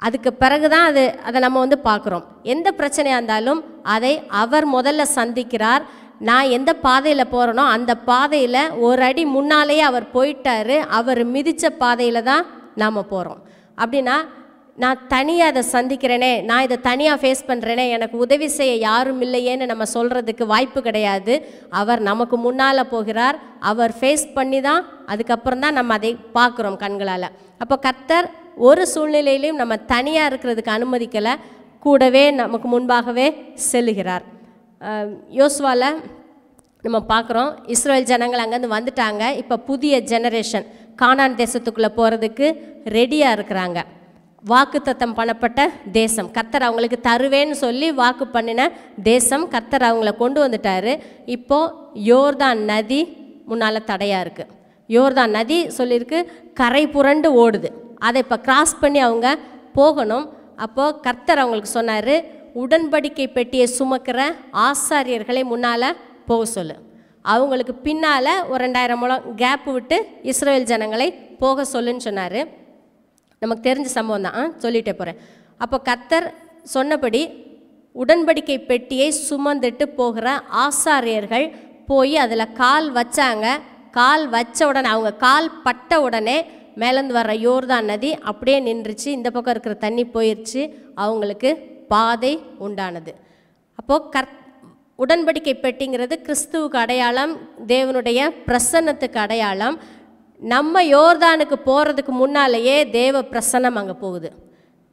அதுக்கு பிறகு தான் அதை நம்ம பார்க்குறோம். எந்த பிரச்சனையாக இருந்தாலும் அதை அவர் முதல்ல சந்திக்கிறார். நான் எந்த பாதையில் போகிறேனோ அந்த பாதையில் ஒரு அடி முன்னாலேயே அவர் போயிட்டார். அவர் மிதித்த பாதையில் தான் நாம் போகிறோம். அப்படின்னா நான் தனியாக அதை சந்திக்கிறேனே, நான் இதை தனியாக ஃபேஸ் பண்ணுறேனே, எனக்கு உதவி செய்ய யாரும் இல்லையேன்னு நம்ம சொல்கிறதுக்கு வாய்ப்பு கிடையாது. அவர் நமக்கு முன்னால் போகிறார். அவர் ஃபேஸ் பண்ணி தான் அதுக்கப்புறம் தான் நம்ம அதை பார்க்குறோம் கண்களால். அப்போ கர்த்தர் ஒரு சூழ்நிலையிலையும் நம்ம தனியாக இருக்கிறதுக்கு அனுமதிக்கலை, கூடவே நமக்கு முன்பாகவே செல்லுகிறார். யோசுவாவில் நம்ம பார்க்குறோம், இஸ்ரேல் ஜனங்கள் அங்கேருந்து வந்துட்டாங்க. இப்போ புதிய ஜெனரேஷன் கானான் தேசத்துக்குள்ளே போகிறதுக்கு ரெடியாக இருக்கிறாங்க. வாக்குத்தத்தம் பண்ணப்பட்ட தேசம், கர்த்தர் அவங்களுக்கு தருவேன்னு சொல்லி வாக்கு பண்ணின தேசம், கர்த்தர் அவங்கள கொண்டு வந்துட்டார். இப்போது யோர்தான் நதி முன்னால் தடையாக இருக்குது. யோர்தான் நதி சொல்லியிருக்கு கரை புரண்டு ஓடுது. அதை இப்போ கிராஸ் பண்ணி அவங்க போகணும். அப்போது கர்த்தர் அவங்களுக்கு சொன்னார், உடன்படிக்கை பெட்டியை சுமக்கிற ஆசாரியர்களை முன்னால் போக சொல்லு, அவங்களுக்கு பின்னால் ஒரு 2000 முழம் கேப்பு விட்டு இஸ்ரேல் ஜனங்களை போக சொல்லுன்னு சொன்னார். நமக்கு தெரிஞ்ச சம்பவம் தான், சொல்லிட்டே போகிறேன். அப்போ கர்த்தர் சொன்னபடி உடன்படிக்கை பெட்டியை சுமந்துட்டு போகிற ஆசாரியர்கள் போய் அதில் கால் வச்சாங்க. கால் வச்ச உடனே, அவங்க கால் பட்ட உடனே மேலேருந்து வர்ற யோர்தான் நதி அப்படியே நின்றுச்சு. இந்த பக்கம் இருக்கிற தண்ணி போயிடுச்சு. அவங்களுக்கு பாதை உண்டானது. அப்போது உடன்படிக்கை பெட்டிங்கிறது கிறிஸ்துவுக்கு அடையாளம், தேவனுடைய பிரசன்னத்துக்கு அடையாளம். நம்ம யோர்தானுக்கு போகிறதுக்கு முன்னாலேயே தேவ பிரசன்னம் அங்கே போகுது.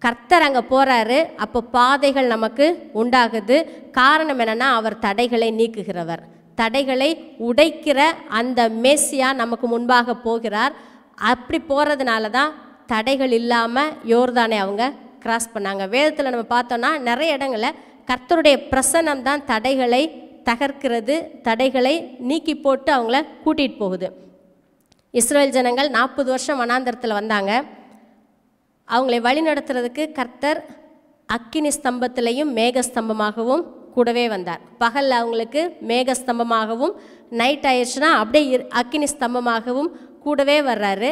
கர்த்தர் அங்கே போகிறாரு. அப்போ பாதைகள் நமக்கு உண்டாகுது. காரணம் என்னென்னா, அவர் தடைகளை நீக்குகிறவர். தடைகளை உடைக்கிற அந்த மேசியா நமக்கு முன்பாக போகிறார். அப்படி போகிறதுனால தான் தடைகள் இல்லாமல் யோர்தானை அவங்க கிராஸ் பண்ணாங்க. வேதத்தில் நம்ம பார்த்தோன்னா நிறைய இடங்களில் கர்த்தருடைய பிரசன்னம் தான் தடைகளை தகர்க்கிறது, தடைகளை நீக்கி போட்டு அவங்கள கூட்டிகிட்டு போகுது. இஸ்ரேல் ஜனங்கள் 40 வருஷம் வனாந்தரத்தில் வந்தாங்க. அவங்களை வழி நடத்துறதுக்கு கர்த்தர் அக்கினி ஸ்தம்பத்திலையும் மேகஸ்தம்பமாகவும் கூடவே வந்தார். பகலில் அவங்களுக்கு மேகஸ்தம்பமாகவும், நைட் ஆயிடுச்சுன்னா அப்படியே அக்கினி ஸ்தம்பமாகவும் கூடவே வர்றாரு.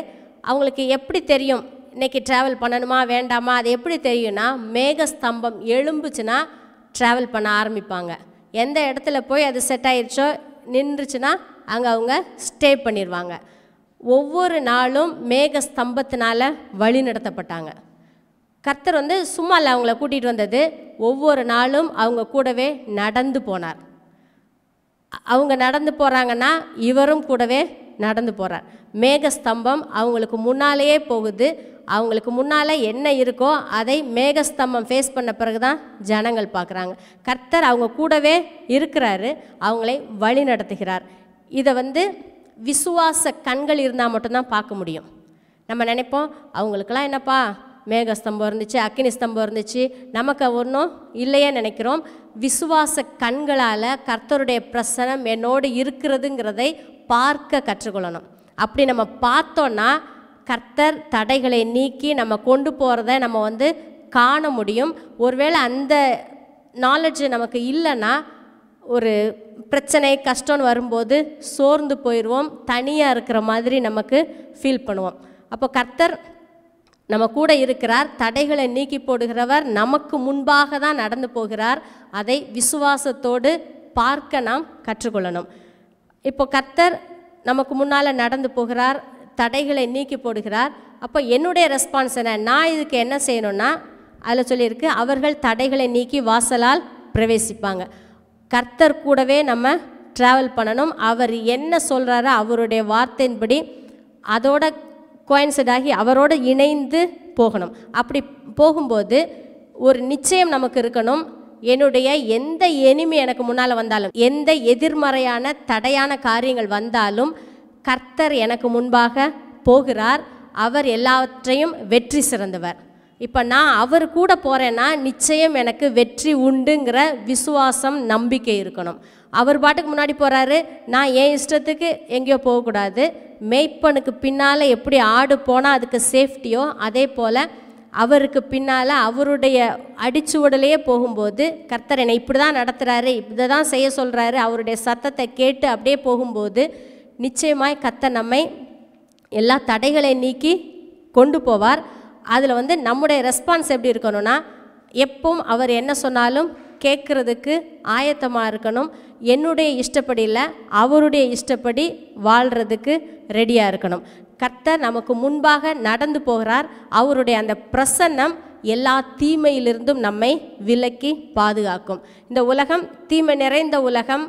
அவங்களுக்கு எப்படி தெரியும் இன்றைக்கி ட்ராவல் பண்ணணுமா வேண்டாமா? அது எப்படி தெரியும்னா, மேகஸ்தம்பம் எழும்புச்சுன்னா ட்ராவல் பண்ண ஆரம்பிப்பாங்க. எந்த இடத்துல போய் அது செட் ஆயிடுச்சோ நின்றுச்சுன்னா அங்கே அவங்க ஸ்டே பண்ணிடுவாங்க. ஒவ்வொரு நாளும் மேகஸ்தம்பத்தினால் வழி நடத்தப்பட்டாங்க. கர்த்தர் சும்மா இல்லை அவங்கள கூட்டிகிட்டு வந்தது, ஒவ்வொரு நாளும் அவங்க கூடவே நடந்து போனார். அவங்க நடந்து போகிறாங்கன்னா இவரும் கூடவே நடந்து போகிறார். மேகஸ்தம்பம் அவங்களுக்கு முன்னாலேயே போகுது. அவங்களுக்கு முன்னால் என்ன இருக்கோ அதை மேகஸ்தம்பம் ஃபேஸ் பண்ண பிறகு தான் ஜனங்கள் பார்க்குறாங்க. கர்த்தர் அவங்க கூடவே இருக்கிறாரு, அவங்களை வழி நடத்துகிறார். இதை விசுவாச கண்கள் இருந்தால் மட்டும்தான் பார்க்க முடியும். நம்ம நினைப்போம் அவங்களுக்கெல்லாம் என்னப்பா மேகஸ்தம்பம் இருந்துச்சு, அக்கினி ஸ்தம்பம் இருந்துச்சு, நமக்கு ஒன்றும் இல்லையே நினைக்கிறோம். விசுவாச கண்களால் கர்த்தருடைய பிரசனம் என்னோடு இருக்கிறதுங்கிறதை பார்க்க கற்றுக்கொள்ளணும். அப்படி நம்ம பார்த்தோன்னா கர்த்தர் தடைகளை நீக்கி நம்ம கொண்டு போகிறத நம்ம காண முடியும். ஒருவேளை அந்த நாலேஜ் நமக்கு இல்லைன்னா, ஒரு பிரச்சனை கஷ்டம்னு வரும்போது சோர்ந்து போயிடுவோம், தனியாக இருக்கிற மாதிரி நமக்கு ஃபீல் பண்ணுவோம். அப்போ கர்த்தர் நம்ம கூட இருக்கிறார், தடைகளை நீக்கி போடுகிறவர், நமக்கு முன்பாக தான் நடந்து போகிறார். அதை விசுவாசத்தோடு பார்க்க நாம் கற்றுக்கொள்ளணும். இப்போ கர்த்தர் நமக்கு முன்னால் நடந்து போகிறார், தடைகளை நீக்கி போடுகிறார். அப்போ என்னுடைய ரெஸ்பான்ஸ் என்ன? நான் இதுக்கு என்ன செய்யணும்னா, அதில் சொல்லியிருக்கு, அவர்கள் தடைகளை நீக்கி வாசலால் பிரவேசிப்பாங்க. கர்த்தர் கூடவே நம்ம ட்ராவல் பண்ணணும். அவர் என்ன சொல்கிறாரோ அவருடைய வார்த்தையின்படி அதோட கோயின்சைட் ஆகி அவரோடு இணைந்து போகணும். அப்படி போகும்போது ஒரு நிச்சயம் நமக்கு இருக்கணும், என்னுடைய எந்த எனிமி எனக்கு முன்னால் வந்தாலும், எந்த எதிர்மறையான தடையான காரியங்கள் வந்தாலும் கர்த்தர் எனக்கு முன்பாக போகிறார், அவர் எல்லாவற்றையும் வெற்றி சிறந்தவர். இப்போ நான் அவர் கூட போகிறேன்னா நிச்சயம் எனக்கு வெற்றி உண்டுங்கிற விசுவாசம், நம்பிக்கை இருக்கணும். அவர் பாட்டுக்கு முன்னாடி போகிறாரு, நான் என் இஷ்டத்துக்கு எங்கேயோ போகக்கூடாது. மேய்ப்பனுக்கு பின்னால் எப்படி ஆடு போனால் அதுக்கு சேஃப்டியோ, அதே போல் அவருக்கு பின்னால் அவருடைய அடிச்சுவடலையே போகும்போது கர்த்தர் என்னை இப்படி தான் நடத்துகிறாரு, இப்படி தான் செய்ய சொல்கிறாரு, அவருடைய சத்தத்தை கேட்டு அப்படியே போகும்போது நிச்சயமாய் கர்த்தர் நம்மை எல்லா தடைகளை நீக்கி கொண்டு போவார். அதில் நம்முடைய ரெஸ்பான்ஸ் எப்படி இருக்கணும்னா, எப்பவும் அவர் என்ன சொன்னாலும் கேட்குறதுக்கு ஆயத்தமாக இருக்கணும். என்னுடைய இஷ்டப்படி இல்லை, அவருடைய இஷ்டப்படி வாழ்கிறதுக்கு ரெடியாக இருக்கணும். கர்த்தர் நமக்கு முன்பாக நடந்து போகிறார். அவருடைய அந்த பிரசன்னம் எல்லா தீமையிலிருந்தும் நம்மை விலக்கி பாதுகாக்கும். இந்த உலகம் தீமை நிறைந்த உலகம்.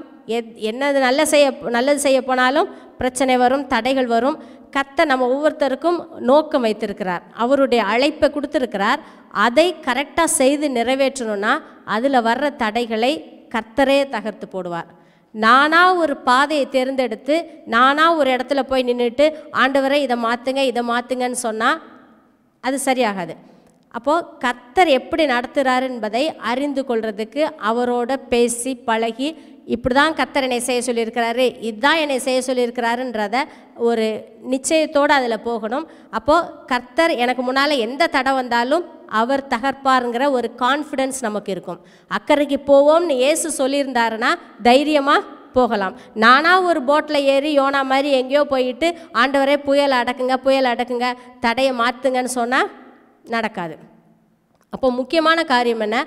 என்னது நல்லது செய்ய போனாலும் பிரச்சனை வரும், தடைகள் வரும். கர்த்தர் நம்ம ஒவ்வொருத்தருக்கும் நோக்கம் வைத்திருக்கிறார், அவருடைய அழைப்பை கொடுத்துருக்கிறார். அதை கரெக்டாக செய்து நிறைவேற்றணும்னா அதில் வர்ற தடைகளை கர்த்தரே தகர்த்து போடுவார். நானாக ஒரு பாதையை தேர்ந்தெடுத்து நானாக ஒரு இடத்துல போய் நின்றுட்டு ஆண்டவரை இதை மாற்றுங்கன்னு சொன்னால் அது சரியாகாது. அப்போது கர்த்தர் எப்படி நடத்துகிறாரு என்பதை அறிந்து கொள்வதுக்கு அவரோட பேசி பழகி, இப்படி தான் கர்த்தர் என்னை செய்ய சொல்லியிருக்கிறாரு, இதுதான் என்னை செய்ய சொல்லியிருக்கிறாருன்றத ஒரு நிச்சயத்தோடு அதில் போகணும். அப்போது கர்த்தர் எனக்கு முன்னால் எந்த தடை வந்தாலும் அவர் தகர்ப்பாருங்கிற ஒரு கான்ஃபிடென்ஸ் நமக்கு இருக்கும். அக்கறைக்கு போவோம்னு இயேசு சொல்லியிருந்தாருன்னா தைரியமாக போகலாம். நானாக ஒரு போட்டில் ஏறி யோனா மாதிரி எங்கேயோ போயிட்டு ஆண்டவரே புயல் அடக்குங்க தடையை மாற்றுங்கன்னு சொன்னால் நடக்காது. அப்போ முக்கியமான காரியம் என்ன,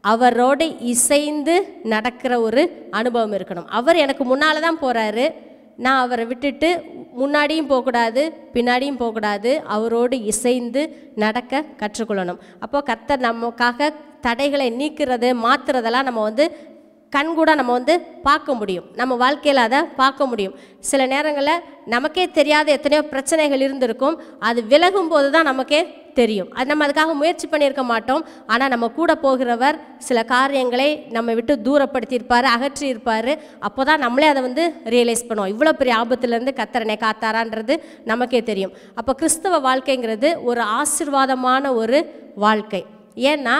அவரோடு இசைந்து நடக்கிற ஒரு அனுபவம் இருக்கணும். அவர் எனக்கு முன்னால் தான் போகிறாரு, நான் அவரை விட்டுட்டு முன்னாடியும் போகக்கூடாது பின்னாடியும் போகக்கூடாது, அவரோடு இசைந்து நடக்க கற்றுக்கொள்ளணும். அப்போது கர்த்தர் நமக்காக தடைகளை நீக்கிறது மாற்றுறதெல்லாம் நம்ம கண்கூட நம்ம பார்க்க முடியும், நம்ம வாழ்க்கையில் அதை பார்க்க முடியும். சில நேரங்களில் நமக்கே தெரியாத எத்தனையோ பிரச்சனைகள் இருந்திருக்கும், அது விலகும் போது தான் நமக்கே தெரியும். அது நம்ம அதுக்காக முயற்சி பண்ணியிருக்க மாட்டோம். ஆனால் நம்ம கூட போகிறவர் சில காரியங்களை நம்ம விட்டு தூரப்படுத்தியிருப்பார், அகற்றியிருப்பார். அப்போ தான் நம்மளே அதை ரியலைஸ் பண்ணுவோம், இவ்வளோ பெரிய ஆபத்துலேருந்து கர்த்தரனை காத்தாரான்றது நமக்கே தெரியும். அப்போ கிறிஸ்தவ வாழ்க்கைங்கிறது ஒரு ஆசீர்வாதமான ஒரு வாழ்க்கை. ஏன்னா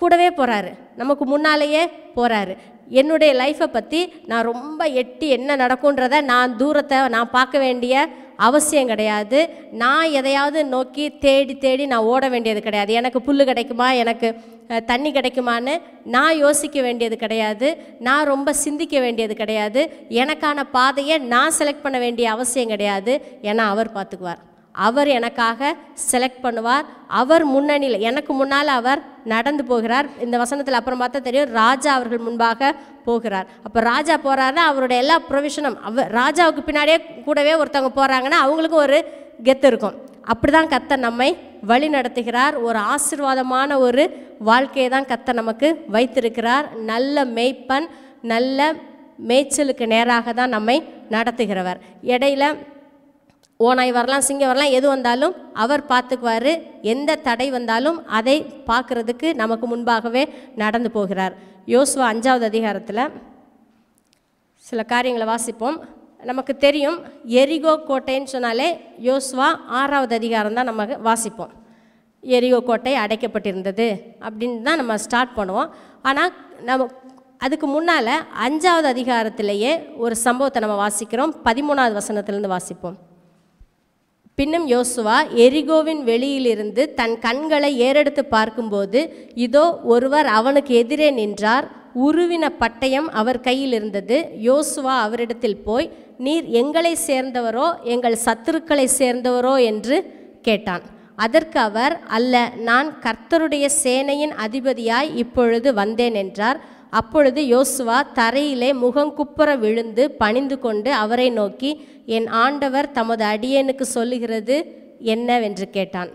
கூடவே போகிறாரு, நமக்கு முன்னாலேயே போகிறாரு. என்னுடைய லைஃப்பை பற்றி நான் ரொம்ப எட்டி என்ன நடக்குன்றதை தூரத்தை நான் பார்க்க வேண்டிய அவசியம் கிடையாது. நான் எதையாவது நோக்கி தேடி நான் ஓட வேண்டியது கிடையாது. எனக்கு புல் கிடைக்குமா, எனக்கு தண்ணி கிடைக்குமான்னு நான் யோசிக்க வேண்டியது கிடையாது. நான் ரொம்ப சிந்திக்க வேண்டியது கிடையாது. எனக்கான பாதையை நான் செலக்ட் பண்ண வேண்டிய அவசியம் கிடையாது. ஏன்னா அவர் பார்த்துக்குவார், அவர் எனக்காக செலக்ட் பண்ணுவார். அவர் முன்னணியில் எனக்கு முன்னால் அவர் நடந்து போகிறார். இந்த வசனத்தில் அப்புறம் பார்த்தா தெரியும், ராஜா அவர்கள் முன்பாக போகிறார். அப்போ ராஜா போகிறாருன்னா அவருடைய எல்லா ப்ரொவிஷனும், ராஜாவுக்கு பின்னாடியே கூடவே ஒருத்தவங்க போகிறாங்கன்னா அவங்களுக்கும் ஒரு கெத்து இருக்கும். அப்படி தான் கர்த்தர் நம்மை வழி நடத்துகிறார். ஒரு ஆசீர்வாதமான ஒரு வாழ்க்கையை தான் கர்த்தர் நமக்கு வைத்திருக்கிறார். நல்ல மேய்ப்பன், நல்ல மேய்ச்சலுக்கு நேராக தான் நம்மை நடத்துகிறவர். இடையில ஓனாய் வரலாம், சிங்கம் வரலாம், எது வந்தாலும் அவர் பார்த்துக்குவார். எந்த தடை வந்தாலும் அதை பார்க்குறதுக்கு நமக்கு முன்பாகவே நடந்து போகிறார். யோசுவா 5வது அதிகாரத்தில் சில காரியங்களை வாசிப்போம். நமக்கு தெரியும், எரிகோ கோட்டைன்னு சொன்னாலே யோசுவா 6வது அதிகாரம் தான் நம்ம வாசிப்போம். எரிகோ கோட்டை அடைக்கப்பட்டிருந்தது அப்படின்னு தான் நம்ம ஸ்டார்ட் பண்ணுவோம். ஆனால் நம்ம அதுக்கு முன்னால் 5வது அதிகாரத்திலேயே ஒரு சம்பவத்தை நம்ம வாசிக்கிறோம். 13வது வசனத்திலேருந்து வாசிப்போம். பின்னும் யோசுவா எரிகோவின் வெளியிலிருந்து தன் கண்களை ஏறெடுத்து பார்க்கும்போது இதோ ஒருவர் அவனுக்கு எதிரே நின்றார். உருவின பட்டயம் அவர் கையில் இருந்தது. யோசுவா அவரிடத்தில் போய், நீர் எங்களை சேர்ந்தவரோ எங்கள் சத்துருக்களை சேர்ந்தவரோ என்று கேட்டான். அதற்கு அவர், அல்ல, நான் கர்த்தருடைய சேனையின் அதிபதியாய் இப்பொழுது வந்தேன் என்றார். அப்பொழுது யோசுவா தரையிலே முகங்குப்புற விழுந்து பணிந்து கொண்டு அவரை நோக்கி, என் ஆண்டவர் தமது அடியேனுக்கு சொல்லுகிறது என்னவென்று கேட்டான்.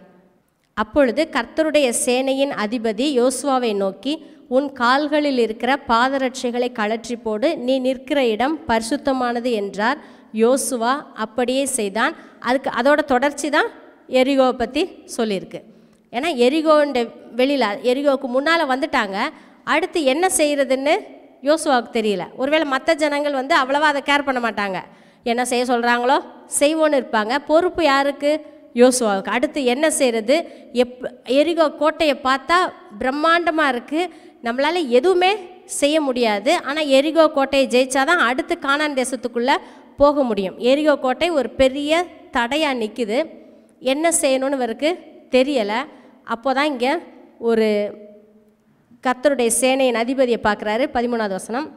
அப்பொழுது கர்த்தருடைய சேனையின் அதிபதி யோசுவாவை நோக்கி, உன் கால்களில் இருக்கிற பாதரட்சைகளை கழற்றி போடு, நீ நிற்கிற இடம் பரிசுத்தமானது என்றார். யோசுவா அப்படியே செய்தான். அதோட தொடர்ச்சி தான் எரிகோவை பற்றி சொல்லியிருக்கு. ஏன்னா எரிகோண்ட வெளியில், எரிகோவுக்கு முன்னால் வந்துட்டாங்க. அடுத்து என்ன செய்கிறதுன்னு யோசுவாவுக்கு தெரியல. ஒருவேளை மற்ற ஜனங்கள் அவ்வளவா அதை கேர் பண்ண மாட்டாங்க. என்ன செய்ய சொல்கிறாங்களோ செய்வோன்னு இருப்பாங்க. பொறுப்பு யாருக்கு? யோசுவாவுக்கு. அடுத்து என்ன செய்கிறது? எரிகோ கோட்டையை பார்த்தா பிரம்மாண்டமாக இருக்குது, நம்மளால் எதுவுமே செய்ய முடியாது. ஆனால் எரிகோ கோட்டையை ஜெயிச்சாதான் அடுத்து கானான் தேசத்துக்குள்ளே போக முடியும். எரிகோ கோட்டை ஒரு பெரிய தடையாக நிற்குது. என்ன செய்யணும்னு இவருக்கு தெரியலை. அப்போ தான் இங்கே ஒரு கர்த்தருடைய சேனையின் அதிபதியை பார்க்குறாரு. 13வது வசனம்.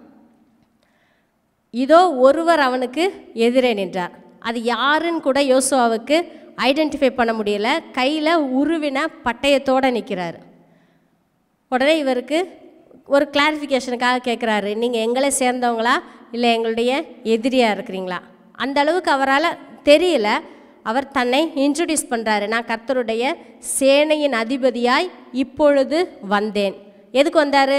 இதோ ஒருவர் அவனுக்கு எதிரே நின்றார். அது யாருன்னு கூட யோசுவாவுக்கு ஐடென்டிஃபை பண்ண முடியல. கையில் உருவின பட்டயத்தோடு நிற்கிறார். உடனே இவருக்கு ஒரு கிளாரிஃபிகேஷனுக்காக கேட்குறாரு, நீங்கள் எங்களை சேர்ந்தவங்களா இல்லை எங்களுடைய எதிரியாக இருக்கிறீங்களா? அந்த அளவுக்கு அவரால் தெரியல. அவர் தன்னை இன்ட்ரடியூஸ் பண்ணுறாரு. நான் கர்த்தருடைய சேனையின் அதிபதியாய் இப்பொழுது வந்தேன். எதுக்கு வந்தார்?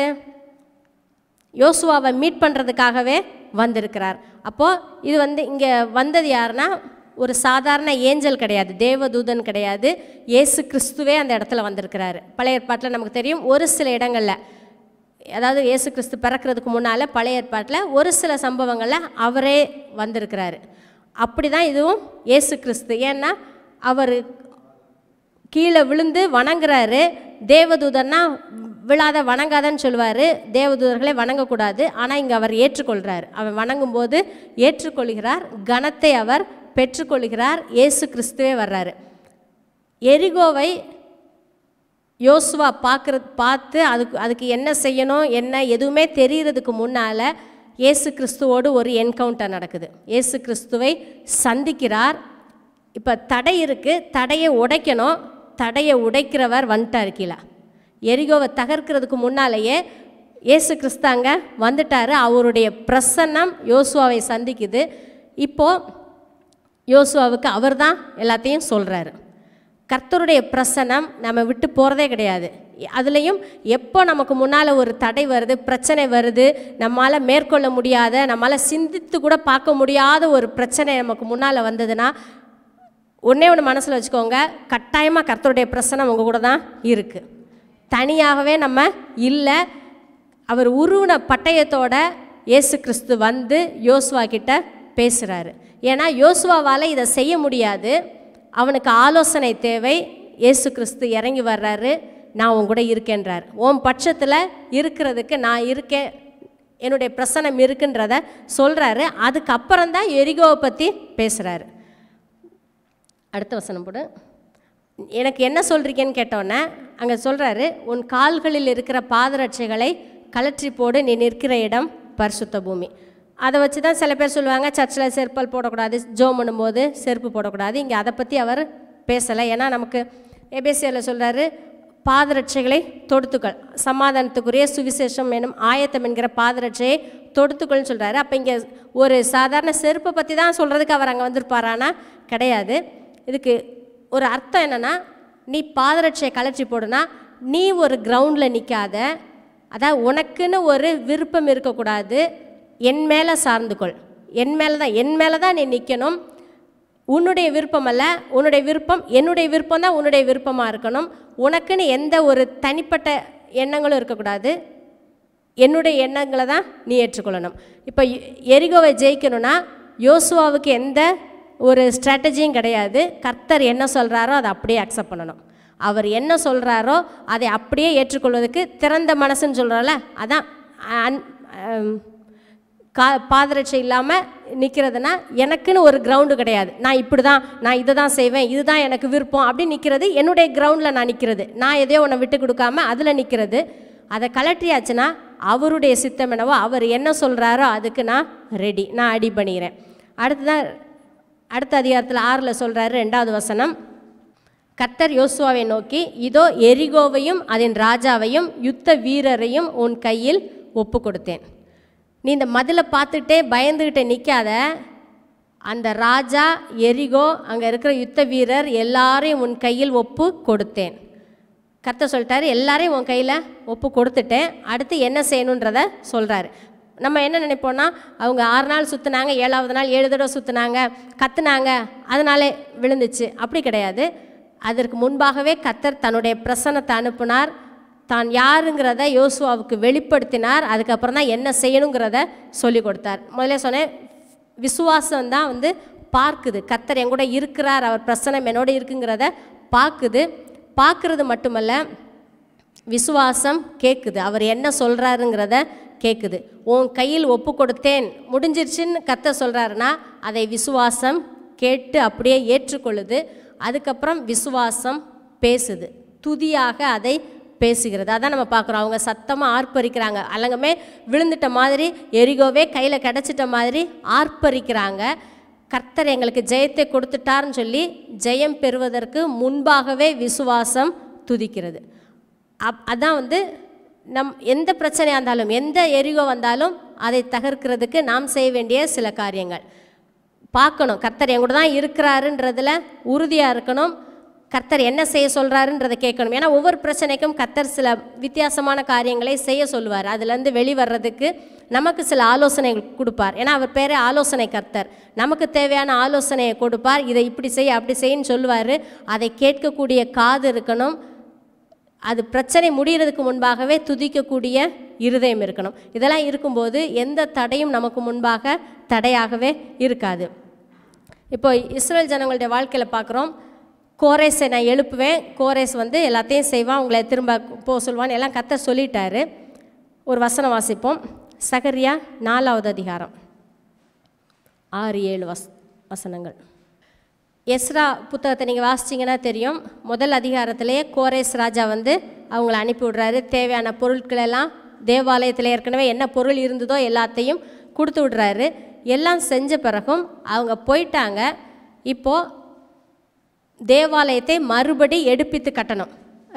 யோசுவாவை மீட் பண்ணுறதுக்காகவே வந்திருக்கிறார். அப்போது இது இங்கே வந்தது யாருன்னா, ஒரு சாதாரண ஏஞ்சல் கிடையாது, தேவதூதன் கிடையாது, இயேசு கிறிஸ்துவே அந்த இடத்துல வந்திருக்கிறாரு. பழைய ஏற்பாட்டில் நமக்கு தெரியும், ஒரு சில இடங்களில், அதாவது இயேசு கிறிஸ்து பிறக்கிறதுக்கு முன்னால் பழைய ஏற்பாட்டில் ஒரு சில சம்பவங்களில் அவரே வந்திருக்கிறாரு. அப்படி தான் இதுவும் இயேசு கிறிஸ்து. ஏன்னா அவர் கீழே விழுந்து வணங்குறாரு. தேவதூதன்னா விழாத வணங்காதன்னு சொல்லுவார். தேவதூதர்களை வணங்கக்கூடாது. ஆனால் இங்கே அவர் ஏற்றுக்கொள்கிறார். அவர் வணங்கும்போது ஏற்றுக்கொள்கிறார், கனத்தை அவர் பெற்றுக்கொள்கிறார். இயேசு கிறிஸ்துவே வர்றாரு. எரிகோவை யோசுவா பார்த்து அதுக்கு என்ன செய்யணும் என்ன எதுவுமே தெரிகிறதுக்கு முன்னால் இயேசு கிறிஸ்துவோடு ஒரு என்கவுண்டர் நடக்குது. இயேசு கிறிஸ்துவை சந்திக்கிறார். இப்போ தடை இருக்குது, தடையை உடைக்கணும். தடையை உடைக்கிறவர் வந்துட்டார் கீழே. எரிகோவை தகர்க்கிறதுக்கு முன்னாலேயே இயேசு கிறிஸ்து அங்கே வந்துட்டார். அவருடைய பிரசன்னம் யோசுவாவை சந்திக்குது. இப்போது யோசுவாவுக்கு அவர் தான் எல்லாத்தையும் சொல்கிறாரு. கர்த்தருடைய பிரசன்னம் நம்ம விட்டு போகிறதே கிடையாது. அதுலேயும் எப்போ நமக்கு முன்னால் ஒரு தடை வருது, பிரச்சனை வருது, நம்மளால் மேற்கொள்ள முடியாத, நம்மளால் சிந்தித்து கூட பார்க்க முடியாத ஒரு பிரச்சனை நமக்கு முன்னால் வந்ததுன்னா ஒன்றே ஒன்று மனசில் வச்சுக்கோங்க, கட்டாயமாக கர்த்தருடைய பிரசன்னம் உங்கள் கூட தான் இருக்குது. தனியாகவே நம்ம இல்லை. அவர் உருவின பட்டயத்தோட இயேசு கிறிஸ்து வந்து யோசுவா கிட்ட பேசுகிறாரு. ஏன்னா யோசுவாவால் இதை செய்ய முடியாது, அவனுக்கு ஆலோசனை தேவை. இயேசு கிறிஸ்து இறங்கி வர்றாரு. நான் உன் கூட இருக்கேன்றார். உன் பட்சத்தில் இருக்கிறதுக்கு நான் இருக்கேன், என்னுடைய பிரசனம் இருக்குன்றத சொல்கிறாரு. அதுக்கப்புறம் தான் எரிகோவை பற்றி பேசுகிறாரு. அடுத்த வசனம் போடு. எனக்கு என்ன சொல்கிறீங்கன்னு கேட்டோன்னே அங்கே சொல்கிறாரு, உன் கால்களில் இருக்கிற பாதரட்சைகளை கழற்றி போடு, நீ நிற்கிற இடம் பரிசுத்த பூமி. அதை வச்சு தான் சில பேர் சொல்லுவாங்க, சர்ச்சில் செருப்பல் போடக்கூடாது, ஜோம் பண்ணும்போது செருப்பு போடக்கூடாது. இங்கே அதை பற்றி அவர் பேசலை. ஏன்னா நமக்கு எபேசியரில் சொல்கிறாரு, பாதரட்சைகளை தொடுத்துக்கள், சமாதானத்துக்குரிய சுவிசேஷம் எனும் ஆயத்தம் என்கிற பாதரட்சையை தொடுத்துக்கள்னு சொல்கிறாரு. அப்போ இங்கே ஒரு சாதாரண செருப்பை பற்றி தான் சொல்கிறதுக்கு அவர் அங்கே வந்திருப்பாரானா கிடையாது. இதுக்கு ஒரு அர்த்தம் என்னென்னா, நீ பாதரட்சையை கழற்றி போடுனா நீ ஒரு கிரவுண்டில் நிற்காத, அதாவது உனக்குன்னு ஒரு விருப்பம் இருக்கக்கூடாது, என் மேலே சார்ந்துக்கொள், என் மேலே தான் நீ நிற்கணும். உன்னுடைய விருப்பம் அல்ல, உன்னுடைய விருப்பம் என்னுடைய விருப்பம் தான் உன்னுடைய விருப்பமாக இருக்கணும். உனக்குன்னு எந்த ஒரு தனிப்பட்ட எண்ணங்களும் இருக்கக்கூடாது, என்னுடைய எண்ணங்களை தான் நீ ஏற்றுக்கொள்ளணும். இப்போ எரிகோவை ஜெயிக்கணும்னா யோசுவாவுக்கு எந்த ஒரு ஸ்ட்ராட்டஜியும் கிடையாது. கர்த்தர் என்ன சொல்கிறாரோ அதை அப்படியே அக்செப்ட் பண்ணணும். அவர் என்ன சொல்கிறாரோ அதை அப்படியே ஏற்றுக்கொள்வதற்கு திறந்த மனசுன்னு சொல்கிறால, அதான் பாதரட்சை இல்லாமல் நிற்கிறதுனா எனக்குன்னு ஒரு கிரவுண்டு கிடையாது. நான் இப்படி தான், நான் இதை தான் செய்வேன், இதுதான் எனக்கு விருப்பம் அப்படின்னு நிற்கிறது என்னுடைய கிரவுண்டில் நான் நிற்கிறது. நான் எதையோ ஒன்றை விட்டு கொடுக்காம அதில் நிற்கிறது. அதை கலற்றியாச்சுன்னா அவருடைய சித்தம் என்னவோ, அவர் என்ன சொல்கிறாரோ அதுக்கு நான் ரெடி, நான் அடி பண்ணிக்கிறேன். அடுத்த அதிகாரத்தில் 6 சொல்கிறாரு, 2வது வசனம். கர்த்தர் யோசுவாவை நோக்கி, இதோ எரிகோவையும் அதன் ராஜாவையும் யுத்த வீரரையும் உன் கையில் ஒப்பு கொடுத்தேன். நீ இந்த மதிலை பார்த்துக்கிட்டே பயந்துக்கிட்டே நிற்காத, அந்த ராஜா, எரிகோ, அங்கே இருக்கிற யுத்த வீரர் எல்லாரையும் உன் கையில் ஒப்பு கொடுத்தேன். கர்த்தர் சொல்லிட்டாரு, எல்லாரையும் உன் கையில் ஒப்பு கொடுத்துட்டேன், அடுத்து என்ன செய்யணுன்றத சொல்கிறாரு. நம்ம என்ன நினைப்போம்னா, அவங்க 6 நாள் சுற்றினாங்க, 7ஆவது நாள் 7 தடவை சுற்றினாங்க, கத்துனாங்க, அதனாலே விழுந்துச்சு. அப்படி கிடையாது. அதற்கு முன்பாகவே கர்த்தர் தன்னுடைய பிரசன்னத்தை அனுப்பினார், தான் யாருங்கிறத யோசுவாவுக்கு வெளிப்படுத்தினார், அதுக்கப்புறம் தான் என்ன செய்யணுங்கிறத சொல்லி கொடுத்தார். முதல்ல சொன்னேன், விசுவாசம்தான் வந்து பார்க்குது, கர்த்தர் என் கூட இருக்கிறார், அவர் பிரசன்னம் என்னோட இருக்குங்கிறத பார்க்குது. பார்க்குறது மட்டுமல்ல, விசுவாசம் கேட்குது, அவர் என்ன சொல்கிறாருங்கிறத கேட்குது. உன் கையில் ஒப்பு கொடுத்தேன் முடிஞ்சிருச்சுன்னு கர்த்தர் சொல்கிறாருன்னா அதை விசுவாசம் கேட்டு அப்படியே ஏற்றுக்கொள்ளுது. அதுக்கப்புறம் விசுவாசம் பேசுது, துதியாக அதை பேசுகிறது. அதான் நம்ம பார்க்குறோம். அவங்க சத்தமாக ஆர்ப்பரிக்கிறாங்க, அலங்கமே விழுந்துட்ட மாதிரி, எரிகோவே கையில் கிடச்சிட்ட மாதிரி ஆர்ப்பரிக்கிறாங்க. கர்த்தர் எங்களுக்கு ஜெயத்தை கொடுத்துட்டார்னு சொல்லி ஜெயம் பெறுவதற்கு முன்பாகவே விசுவாசம் துதிக்கிறது. அதான் வந்து எந்த பிரச்சனையாக இருந்தாலும், எந்த எரிகோ வந்தாலும் அதை தகர்க்கிறதுக்கு நாம் செய்ய வேண்டிய சில காரியங்கள் பார்க்கணும். கர்த்தர் எங்கூட தான் இருக்கிறாருன்றதில் உறுதியாக இருக்கணும். கர்த்தர் என்ன செய்ய சொல்கிறாருன்றதை கேட்கணும். ஏன்னா ஒவ்வொரு பிரச்சனைக்கும் கர்த்தர் சில வித்தியாசமான காரியங்களை செய்ய சொல்லுவார். அதுலேருந்து வெளிவர்றதுக்கு நமக்கு சில ஆலோசனைகள் கொடுப்பார். ஏன்னா அவர் பேரே ஆலோசனை கர்த்தர். நமக்கு தேவையான ஆலோசனையை கொடுப்பார். இதை இப்படி செய் அப்படி செய்யின்னு சொல்லுவார். அதை கேட்கக்கூடிய காது இருக்கணும். அது பிரச்சனை முடிகிறதுக்கு முன்பாகவே துதிக்கக்கூடிய இருதயம் இருக்கணும். இதெல்லாம் இருக்கும்போது எந்த தடையும் நமக்கு முன்பாக தடையாகவே இருக்காது. இப்போ இஸ்ரேல் ஜனங்களுடைய வாழ்க்கையில் பார்க்குறோம். கோரேஸை நான் எழுப்புவேன், கோரேஸ் வந்து எல்லாத்தையும் செய்வான், உங்களை திரும்ப போக சொல்லுவான், எல்லாம் கர்த்தர் சொல்லிட்டாரு. ஒரு வசனம் வாசிப்போம். சகரியா 4வது அதிகாரம் 6-7 வசனங்கள். எஸ்ரா புத்தகத்தை நீங்கள் வாசிச்சிங்கன்னா தெரியும். முதல் அதிகாரத்திலேயே கோரேஸ் ராஜா வந்து அவங்கள அனுப்பி விடுறாரு. தேவையான பொருட்களெல்லாம் தேவாலயத்தில் ஏற்கனவே என்ன பொருள் இருந்ததோ எல்லாத்தையும் கொடுத்து விடுறாரு. எல்லாம் செஞ்ச பிறகும் அவங்க போயிட்டாங்க. இப்போது தேவாலயத்தை மறுபடி எடுப்பித்து கட்டணும்,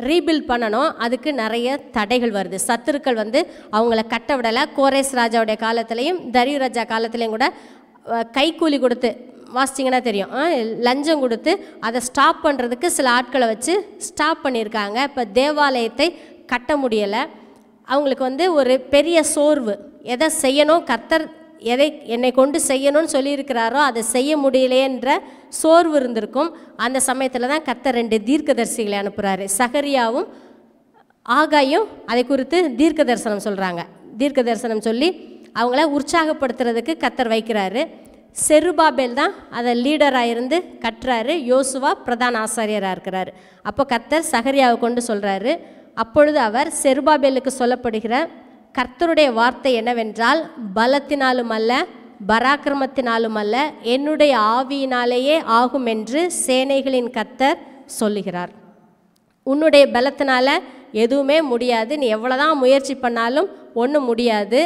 ரீபில்ட் பண்ணணும். அதுக்கு நிறைய தடைகள் வருது. சத்துருக்கள் வந்து அவங்கள கட்ட விடலை. கோரேஸ் ராஜாவுடைய காலத்துலேயும் தரியு ராஜா காலத்துலேயும் கூட கைக்கூலி கொடுத்து வாசிச்சிங்கன்னா தெரியும், லஞ்சம் கொடுத்து அதை ஸ்டாப் பண்ணுறதுக்கு சில ஆட்களை வச்சு ஸ்டாப் பண்ணியிருக்காங்க. இப்போ தேவாலயத்தை கட்ட முடியலை. அவங்களுக்கு வந்து ஒரு பெரிய சோர்வு. எதை செய்யணும், கர்த்தர் எதை என்னை கொண்டு செய்யணும்னு சொல்லியிருக்கிறாரோ அதை செய்ய முடியலையேன்ற சோர்வு இருந்திருக்கும். அந்த சமயத்தில் தான் கர்த்தர் 2 தீர்க்கதரிசிகளை அனுப்புகிறாரு. சகரியாவும் ஆகாயும் அதை குறித்து தீர்க்க தரிசனம் சொல்கிறாங்க. தீர்க்க தரிசனம் சொல்லி அவங்கள உற்சாகப்படுத்துறதுக்கு கர்த்தர் வைக்கிறாரு. செருபாபேல் தான் அதை லீடராக இருந்து கட்டுறாரு. யோசுவா பிரதான ஆசாரியராக இருக்கிறாரு. அப்போ கர்த்தர் சகரியாவை கொண்டு சொல்கிறாரு. அப்பொழுது அவர் செருபாபேலுக்கு சொல்லப்படுகிற கர்த்தருடைய வார்த்தை என்னவென்றால், பலத்தினாலும் அல்ல பராக்கிரமத்தினாலும் அல்ல என்னுடைய ஆவியினாலேயே ஆகும் என்று சேனைகளின் கர்த்தர் சொல்லுகிறார். உன்னுடைய பலத்தினால எதுவுமே முடியாது, நீ எவ்வளோதான் முயற்சி பண்ணாலும் ஒன்றும் முடியாது.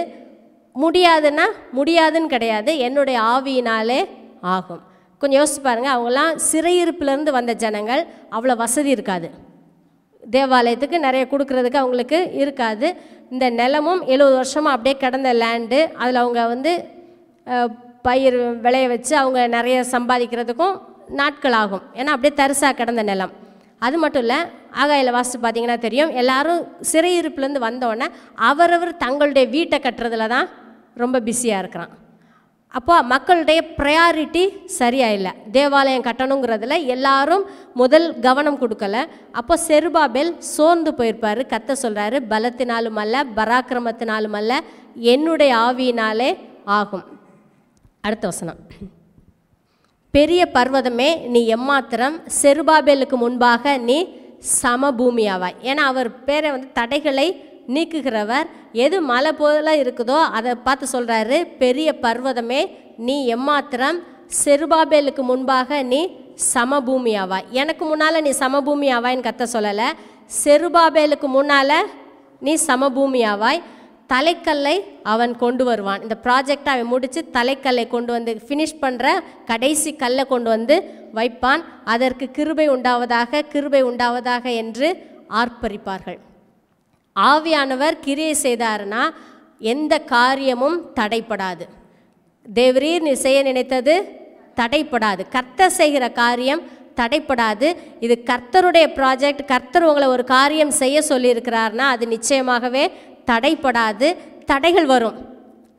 முடியாதுன்னா முடியாதுன்னு கிடையாது, என்னுடைய ஆவியினாலே ஆகும். கொஞ்சம் யோசிச்சு பாருங்கள். அவங்களாம் சிறையிருப்பிலேருந்து வந்த ஜனங்கள், அவ்வளோ வசதி இருக்காது, தேவாலயத்துக்கு நிறைய கொடுக்கறதுக்கு அவங்களுக்கு இருக்காது. இந்த நிலமும் 70 வருஷமாக அப்படியே கிடந்த லேண்டு, அதில் அவங்க வந்து பயிர் விளைய வச்சு அவங்க நிறைய சம்பாதிக்கிறதுக்கும் நாட்கள் ஆகும். ஏன்னா அப்படியே தரிசாக கிடந்த நிலம். அது மட்டும் இல்லை, ஆகாயில் வாசித்து பார்த்தீங்கன்னா தெரியும், எல்லாரும் சிறையிருப்புலேருந்து வந்தோடனே அவரவர் தங்களுடைய வீட்டை கட்டுறதுல தான் ரொம்ப பிஸியாக இருக்கிறான். அப்போ மக்களுடைய ப்ரையாரிட்டி சரியாக இல்லை. தேவாலயம் கட்டணுங்கிறதுல எல்லாரும் முதல் கவனம் கொடுக்கல. அப்போ செருபாபேல் சோர்ந்து போயிருப்பார். கர்த்தர் சொல்கிறாரு, பலத்தினாலும் அல்ல பராக்கிரமத்தினாலும் அல்ல என்னுடைய ஆவியினாலே ஆகும். அடுத்த வசனம். பெரிய பர்வதமே நீ எம்மாத்திரம், செருபாபேலுக்கு முன்பாக நீ சமபூமியாவாய். ஏன்னா அவர் பேரை வந்து தடைகளை நீக்குகிறவர். எது மலை போல இருக்குதோ அதை பார்த்து சொல்கிறாரு, பெரிய பர்வதமே நீ எம்மாத்திரம், செருபாபேலுக்கு முன்பாக நீ சமபூமியாவாய். எனக்கு முன்னால் நீ சமபூமியாவாய்ன்னு கர்த்தர் சொல்லலை, செருபாபேலுக்கு முன்னால் நீ சமபூமியாவாய். தலைக்கல்லை அவன் கொண்டு வருவான். இந்த ப்ராஜெக்டை அவன் முடித்து தலைக்கல்லை கொண்டு வந்து ஃபினிஷ் பண்ணுற கடைசி கல்லை கொண்டு வந்து வைப்பான். அதற்கு கிருபை உண்டாவதாக கிருபை உண்டாவதாக என்று ஆர்ப்பரிப்பார்கள். ஆவியானவர் கிரியை செய்தாருன்னா எந்த காரியமும் தடைப்படாது. தேவரீர் நீ செய்ய நினைத்தது தடைப்படாது. கர்த்தர் செய்கிற காரியம் தடைப்படாது. இது கர்த்தருடைய ப்ராஜெக்ட். கர்த்தர் உங்களை ஒரு காரியம் செய்ய சொல்லியிருக்கிறார்னா அது நிச்சயமாகவே தடைப்படாது. தடைகள் வரும்.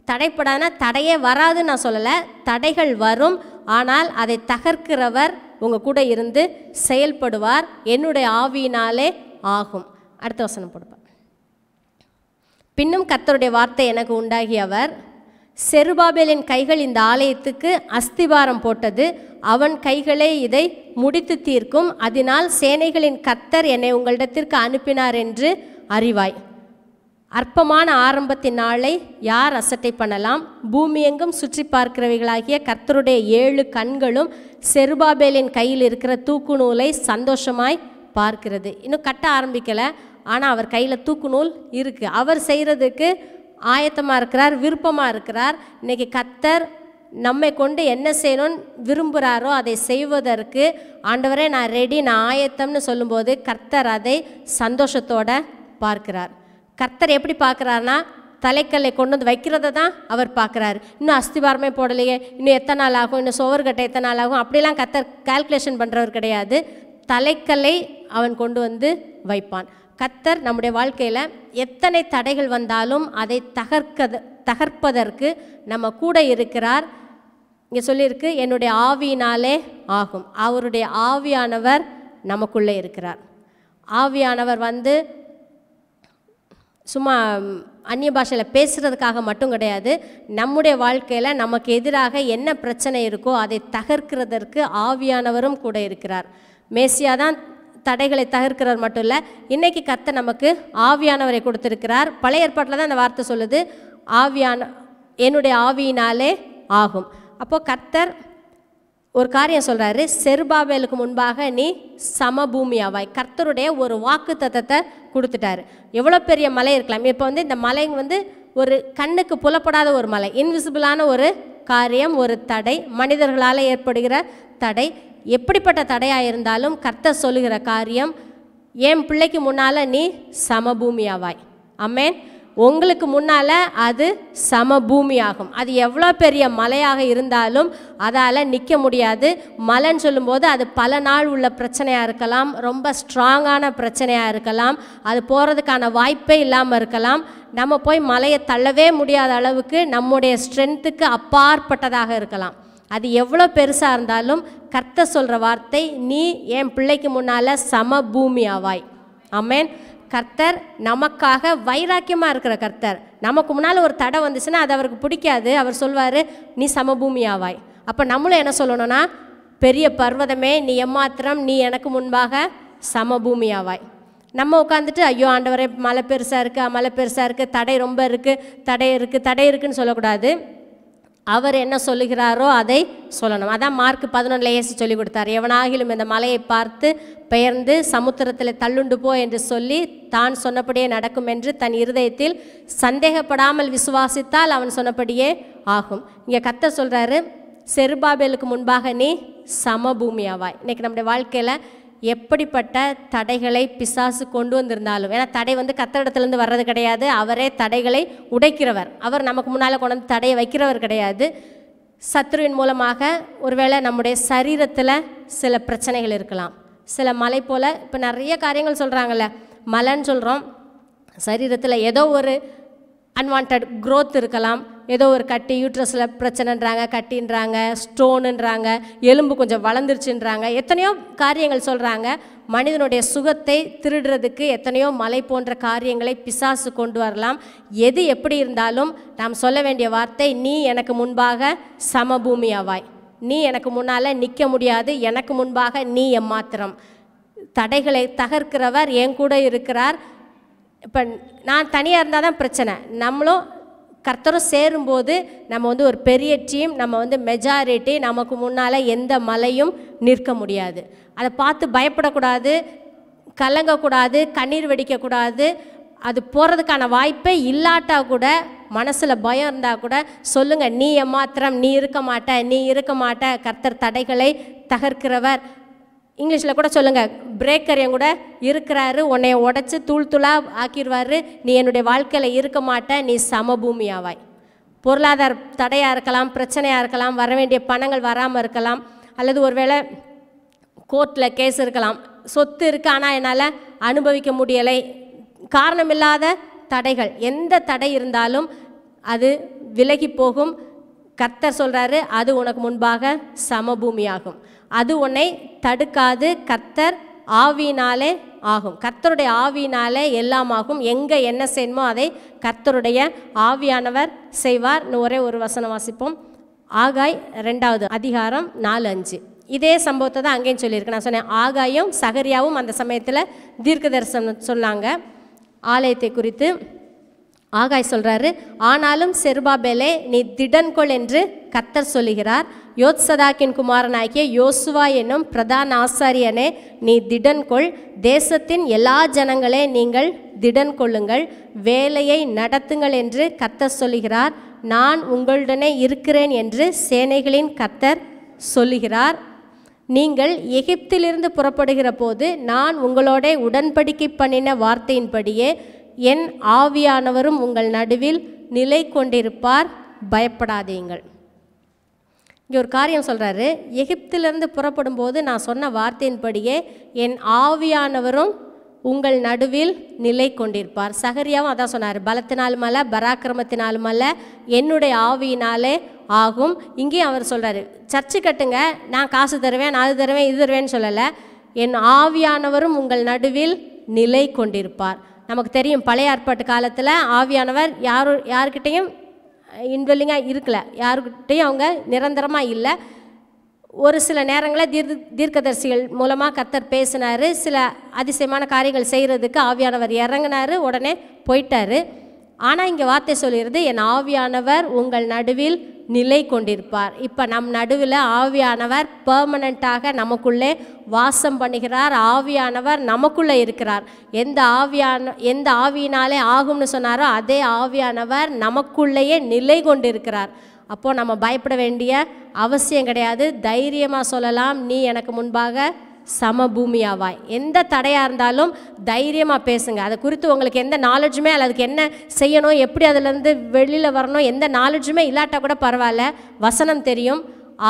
தடைப்படாதுன்னா தடையே வராதுன்னு நான் சொல்லலை, தடைகள் வரும். ஆனால் அதை தகர்க்கிறவர் உங்கள் கூட இருந்து செயல்படுவார். என்னுடைய ஆவியினாலே ஆகும். அடுத்த வசனம் போடுவார். பின்னும் கர்த்தருடைய வார்த்தை எனக்கு உண்டாகி அவர், செருபாபேலின் கைகள் இந்த ஆலயத்துக்கு அஸ்திபாரம் போட்டது, அவன் கைகளே இதை முடித்து தீர்க்கும். அதனால் சேனைகளின் கர்த்தர் என்னை உங்களிடத்திற்கு அனுப்பினார் என்று அறிவாய். அற்பமான ஆரம்பத்தின் நாளை யார் அசட்டை பண்ணலாம்? பூமியெங்கும் சுற்றி பார்க்கிறவைகளாகிய கர்த்தருடைய 7 கண்களும் செருபாபேலின் கையில் இருக்கிற தூக்கு நூலை சந்தோஷமாய் பார்க்கிறது. இன்னும் கட்ட ஆரம்பிக்கலை, ஆனால் அவர் கையில் தூக்கு நூல் இருக்குது. அவர் செய்கிறதுக்கு ஆயத்தமாக இருக்கிறார், விருப்பமாக இருக்கிறார். இன்றைக்கி கர்த்தர் நம்மை கொண்டு என்ன செய்யணும்னு விரும்புகிறாரோ அதை செய்வதற்கு ஆண்டவரே நான் ரெடி, நான் ஆயத்தம்னு சொல்லும்போது கர்த்தர் அதை சந்தோஷத்தோடு பார்க்கிறார். கர்த்தர் எப்படி பார்க்குறாருனா தலைக்கல்லை கொண்டு வந்து வைக்கிறத தான் அவர் பார்க்குறாரு. இன்னும் அஸ்திபாரமே போடலையே, இன்னும் எத்தனை நாள் ஆகும், இன்னும் சுவர்கட்டை எத்தனை நாள் ஆகும், அப்படிலாம் கர்த்தர் கால்குலேஷன் பண்ணுறவர் கிடையாது. தலைக்கல்லை அவன் கொண்டு வந்து வைப்பான். கர்த்தர் நம்முடைய வாழ்க்கையில் எத்தனை தடைகள் வந்தாலும் அதை தகர்ப்பதற்கு நம்ம கூட இருக்கிறார். இங்கே சொல்லியிருக்கு, என்னுடைய ஆவியினாலே ஆகும். அவருடைய ஆவியானவர் நமக்குள்ளே இருக்கிறார். ஆவியானவர் வந்து சும்மா அந்நிய பாஷையில் பேசுகிறதுக்காக மட்டும் கிடையாது. நம்முடைய வாழ்க்கையில் நமக்கு எதிராக என்ன பிரச்சனை இருக்கோ அதை தகர்க்கிறதற்கு ஆவியானவரும் கூட இருக்கிறார். மேசியா தான் தடைகளை தகர்க்கிறார் மட்டும் இல்லை, இன்றைக்கி கர்த்தர் நமக்கு ஆவியானவரை கொடுத்துருக்கிறார். பழைய ஏற்பாட்டில் தான் அந்த வார்த்தை சொல்லுது, என்னுடைய ஆவியினாலே ஆகும். அப்போது கர்த்தர் ஒரு காரியம் சொல்கிறாரு, செருபாபேலுக்கு முன்பாக நீ சமபூமியாவாய். கர்த்தருடைய ஒரு வாக்கு தத்தத்தை கொடுத்துட்டாரு. எவ்வளோ பெரிய மலை இருக்கலாம். இப்போ வந்து இந்த மலை வந்து ஒரு கண்ணுக்கு புலப்படாத ஒரு மலை, இன்விசிபிளான ஒரு காரியம், ஒரு தடை, மனிதர்களால் ஏற்படுகிற தடை. எப்படிப்பட்ட தடையாக இருந்தாலும் கர்த்தர் சொல்லுகிற காரியம், என் பிள்ளைக்கு முன்னால் நீ சமபூமியாவாய். ஆமென். உங்களுக்கு முன்னால் அது சமபூமியாகும். அது எவ்வளோ பெரிய மலையாக இருந்தாலும் அதால் நிற்க முடியாது. மலைன்னு சொல்லும்போது அது பல நாள் உள்ள பிரச்சனையாக இருக்கலாம், ரொம்ப ஸ்ட்ராங்கான பிரச்சனையாக இருக்கலாம், அது போகிறதுக்கான வாய்ப்பே இல்லாமல் இருக்கலாம். நம்ம போய் மலையை தள்ளவே முடியாத அளவுக்கு நம்முடைய ஸ்ட்ரென்த்துக்கு அப்பாற்பட்டதாக இருக்கலாம். அது எவ்வளோ பெருசாக இருந்தாலும் கர்த்தர் சொல்கிற வார்த்தை, நீ என் பிள்ளைக்கு முன்னால் சமபூமியாவாய். ஆமென். கர்த்தர் நமக்காக வைராக்கியமாக இருக்கிற கர்த்தர். நமக்கு முன்னால் ஒரு தடை வந்துச்சுன்னா அது அவருக்கு பிடிக்காது. அவர் சொல்வார், நீ சமபூமியாவாய். அப்போ நம்மளும் என்ன சொல்லணும்னா, பெரிய பர்வதமே நீ எம்மாத்திரம், நீ எனக்கு முன்பாக சமபூமியாவாய். நம்ம உட்காந்துட்டு ஐயோ ஆண்டவரே மலை பெருசாக இருக்குது, மலை பெருசாக இருக்குது, தடை ரொம்ப இருக்குது, தடை இருக்குன்னு சொல்லக்கூடாது. அவர் என்ன சொல்லுகிறாரோ அதை சொல்லணும். அதான் மார்க் 11 இயேசு சொல்லி கொடுத்தார், எவனாகிலும் இந்த மலையை பார்த்து பெயர்ந்து சமுத்திரத்தில் தள்ளுண்டு போ என்று சொல்லி தான் சொன்னபடியே நடக்கும் என்று தன் இருதயத்தில் சந்தேகப்படாமல் விசுவாசித்தால் அவன் சொன்னபடியே ஆகும். இங்கே கர்த்தர் சொல்கிறாரு, செருபாபேலுக்கு முன்பாக நீ சமபூமியாவாய். இன்றைக்கி நம்முடைய வாழ்க்கையில் எப்படிப்பட்ட தடைகளை பிசாசு கொண்டு வந்திருந்தாலும், ஏன்னா தடை வந்து கர்த்தரிடத்துலேருந்து வர்றது கிடையாது, அவரே தடைகளை உடைக்கிறவர். அவர் நமக்கு முன்னால் கொண்டு வந்து தடையை வைக்கிறவர் கிடையாது. சத்ருவின் மூலமாக ஒருவேளை நம்முடைய சரீரத்தில் சில பிரச்சனைகள் இருக்கலாம். சில மலை போல் இப்போ நிறைய காரியங்கள் சொல்கிறாங்கல்ல, மலைன்னு சொல்கிறோம், சரீரத்தில் ஏதோ ஒரு அன்வான்ட் க்ரோத் இருக்கலாம், ஏதோ ஒரு கட்டி, யூட்ரஸில் பிரச்சனைன்றாங்க, கட்டின்றாங்க, ஸ்டோனுன்றாங்க, எலும்பு கொஞ்சம் வளர்ந்துருச்சுன்றாங்க, எத்தனையோ காரியங்கள் சொல்கிறாங்க. மனிதனுடைய சுகத்தை திருடுறதுக்கு எத்தனையோ மலை போன்ற காரியங்களை பிசாசு கொண்டு வரலாம். எது எப்படி இருந்தாலும் நாம் சொல்ல வேண்டிய வார்த்தை, நீ எனக்கு முன்பாக சமபூமியாவாய். நீ எனக்கு முன்னால் நிற்க முடியாது, எனக்கு முன்பாக நீ எம்மாத்திரம். தடைகளை தகர்க்கிறவர் என் கூட இருக்கிறார். இப்போ நான் தனியாக இருந்தால் தான் பிரச்சனை. நம்மளும் கர்த்தரும் சேரும்போது நம்ம வந்து ஒரு பெரிய டீம், நம்ம வந்து மெஜாரிட்டி, நமக்கு முன்னால் எந்த மலையும் நிற்க முடியாது. அதை பார்த்து பயப்படக்கூடாது, கலங்கக்கூடாது, கண்ணீர் வெடிக்கக்கூடாது. அது போகிறதுக்கான வாய்ப்பே இல்லாட்டா கூட, மனசில் பயம் இருந்தால் கூட சொல்லுங்கள், நீ எம்மாத்திரம், நீ இருக்க மாட்ட. கர்த்தர் தடைகளை தகர்க்கிறவர். இங்கிலீஷில் கூட சொல்லுங்கள், பிரேக்கர் என் கூட இருக்கிறாரு, உன்னைய உடச்சி தூள் தூளாக ஆக்கிடுவார். நீ என்னுடைய வாழ்க்கையில் இருக்க மாட்ட, நீ சமபூமியாவாய். பொருளாதார தடையாக இருக்கலாம், பிரச்சனையாக இருக்கலாம், வர வேண்டிய பணங்கள் வராமல் இருக்கலாம், அல்லது ஒருவேளை கோர்ட்டில் கேஸ் இருக்கலாம், சொத்து இருக்குது ஆனால் என்னால் அனுபவிக்க முடியலை, காரணமில்லாத தடைகள், எந்த தடை இருந்தாலும் அது விலகி போகும். கர்த்தர் சொல்கிறாரு, அது உனக்கு முன்பாக சமபூமியாகும், அது உன்னை தடுக்காது. கர்த்தர் ஆவியினாலே ஆகும், கர்த்தருடைய ஆவியினாலே எல்லாம் ஆகும். எங்கே என்ன செய்யணுமோ அதை கர்த்தருடைய ஆவியானவர் செய்வார். ஒரே ஒரு வசனம் வாசிப்போம். ஆகாய் 2வது அதிகாரம் 4-5. இதே சம்பவத்தை தான் அங்கேயும் சொல்லியிருக்கு. நான் சொன்னேன், ஆகாயும் சகரியாவும் அந்த சமயத்தில் தீர்க்க தரிசனம் சொன்னாங்க ஆலயத்தை குறித்து. ஆகாய் சொல்கிறாரு, ஆனாலும் செருபாபேலே நீ திடன்கொள் என்று கர்த்தர் சொல்லுகிறார். யோத்சதாக்கின் குமாரனாகிய யோசுவா என்னும் பிரதான ஆசாரியனே நீ திடன்கொள். தேசத்தின் எல்லா ஜனங்களே நீங்கள் திடன் கொள்ளுங்கள், வேலையை நடத்துங்கள் என்று கர்த்தர் சொல்லுகிறார். நான் உங்களுடனே இருக்கிறேன் என்று சேனைகளின் கர்த்தர் சொல்லுகிறார். நீங்கள் எகிப்திலிருந்து புறப்படுகிற போது நான் உங்களோட உடன்படிக்கை பண்ணின வார்த்தையின்படியே என் ஆவியானவரும் உங்கள் நடுவில் நிலை கொண்டிருப்பார், பயப்படாதீங்கள். இங்கே ஒரு காரியம் சொல்கிறாரு, எகிப்திலிருந்து புறப்படும் போது நான் சொன்ன வார்த்தையின்படியே என் ஆவியானவரும் உங்கள் நடுவில் நிலை கொண்டிருப்பார். சகரியாவும் அதான் சொன்னார், பலத்தினாலும் அல்ல பராக்கிரமத்தினாலும் அல்ல என்னுடைய ஆவியினாலே ஆகும். இங்கேயும் அவர் சொல்கிறாரு, சர்ச்சு கட்டுங்க, நான் காசு தருவேன், நான் அது தருவேன், இது தருவேன்னு சொல்லலை, என் ஆவியானவரும் உங்கள் நடுவில் நிலை கொண்டிருப்பார். நமக்கு தெரியும், பழைய ஏற்பாட்டு காலத்தில் ஆவியானவர் யாருக்கிட்டையும் இன்வெல்லிங்காக இருக்கல, யாருக்கிட்டையும் அவங்க நிரந்தரமாக இல்லை. ஒரு சில நேரங்களில் தீர்க்கதரிசிகள் மூலமாக கர்த்தர் பேசினார், சில அதிசயமான காரியங்கள் செய்கிறதுக்கு ஆவியானவர் இறங்கினார், உடனே போயிட்டார். ஆனால் இங்கே வார்த்தை சொல்கிறது, என் ஆவியானவர் உங்கள் நடுவில் நிலை கொண்டிருப்பார். இப்போ நம் நடுவில் ஆவியானவர் பெர்மனண்ட்டாக நமக்குள்ளே வாசம் பண்ணுகிறார். ஆவியானவர் நமக்குள்ளே இருக்கிறார். எந்த ஆவியினாலே ஆகும்னு சொன்னாரோ அதே ஆவியானவர் நமக்குள்ளேயே நிலை கொண்டிருக்கிறார். அப்போது நம்ம பயப்பட வேண்டிய அவசியம் கிடையாது. தைரியமாக சொல்லலாம், நீ எனக்கு முன்பாக சமபூமியாவாய். எந்த தடையாக இருந்தாலும் தைரியமாக பேசுங்க. அதை குறித்து உங்களுக்கு எந்த நாலேஜுமே அல்ல, அதுக்கு என்ன செய்யணும், எப்படி அதிலேருந்து வெளியில் வரணும், எந்த நாலேஜுமே இல்லாட்டா கூட பரவாயில்ல, வசனம் தெரியும்.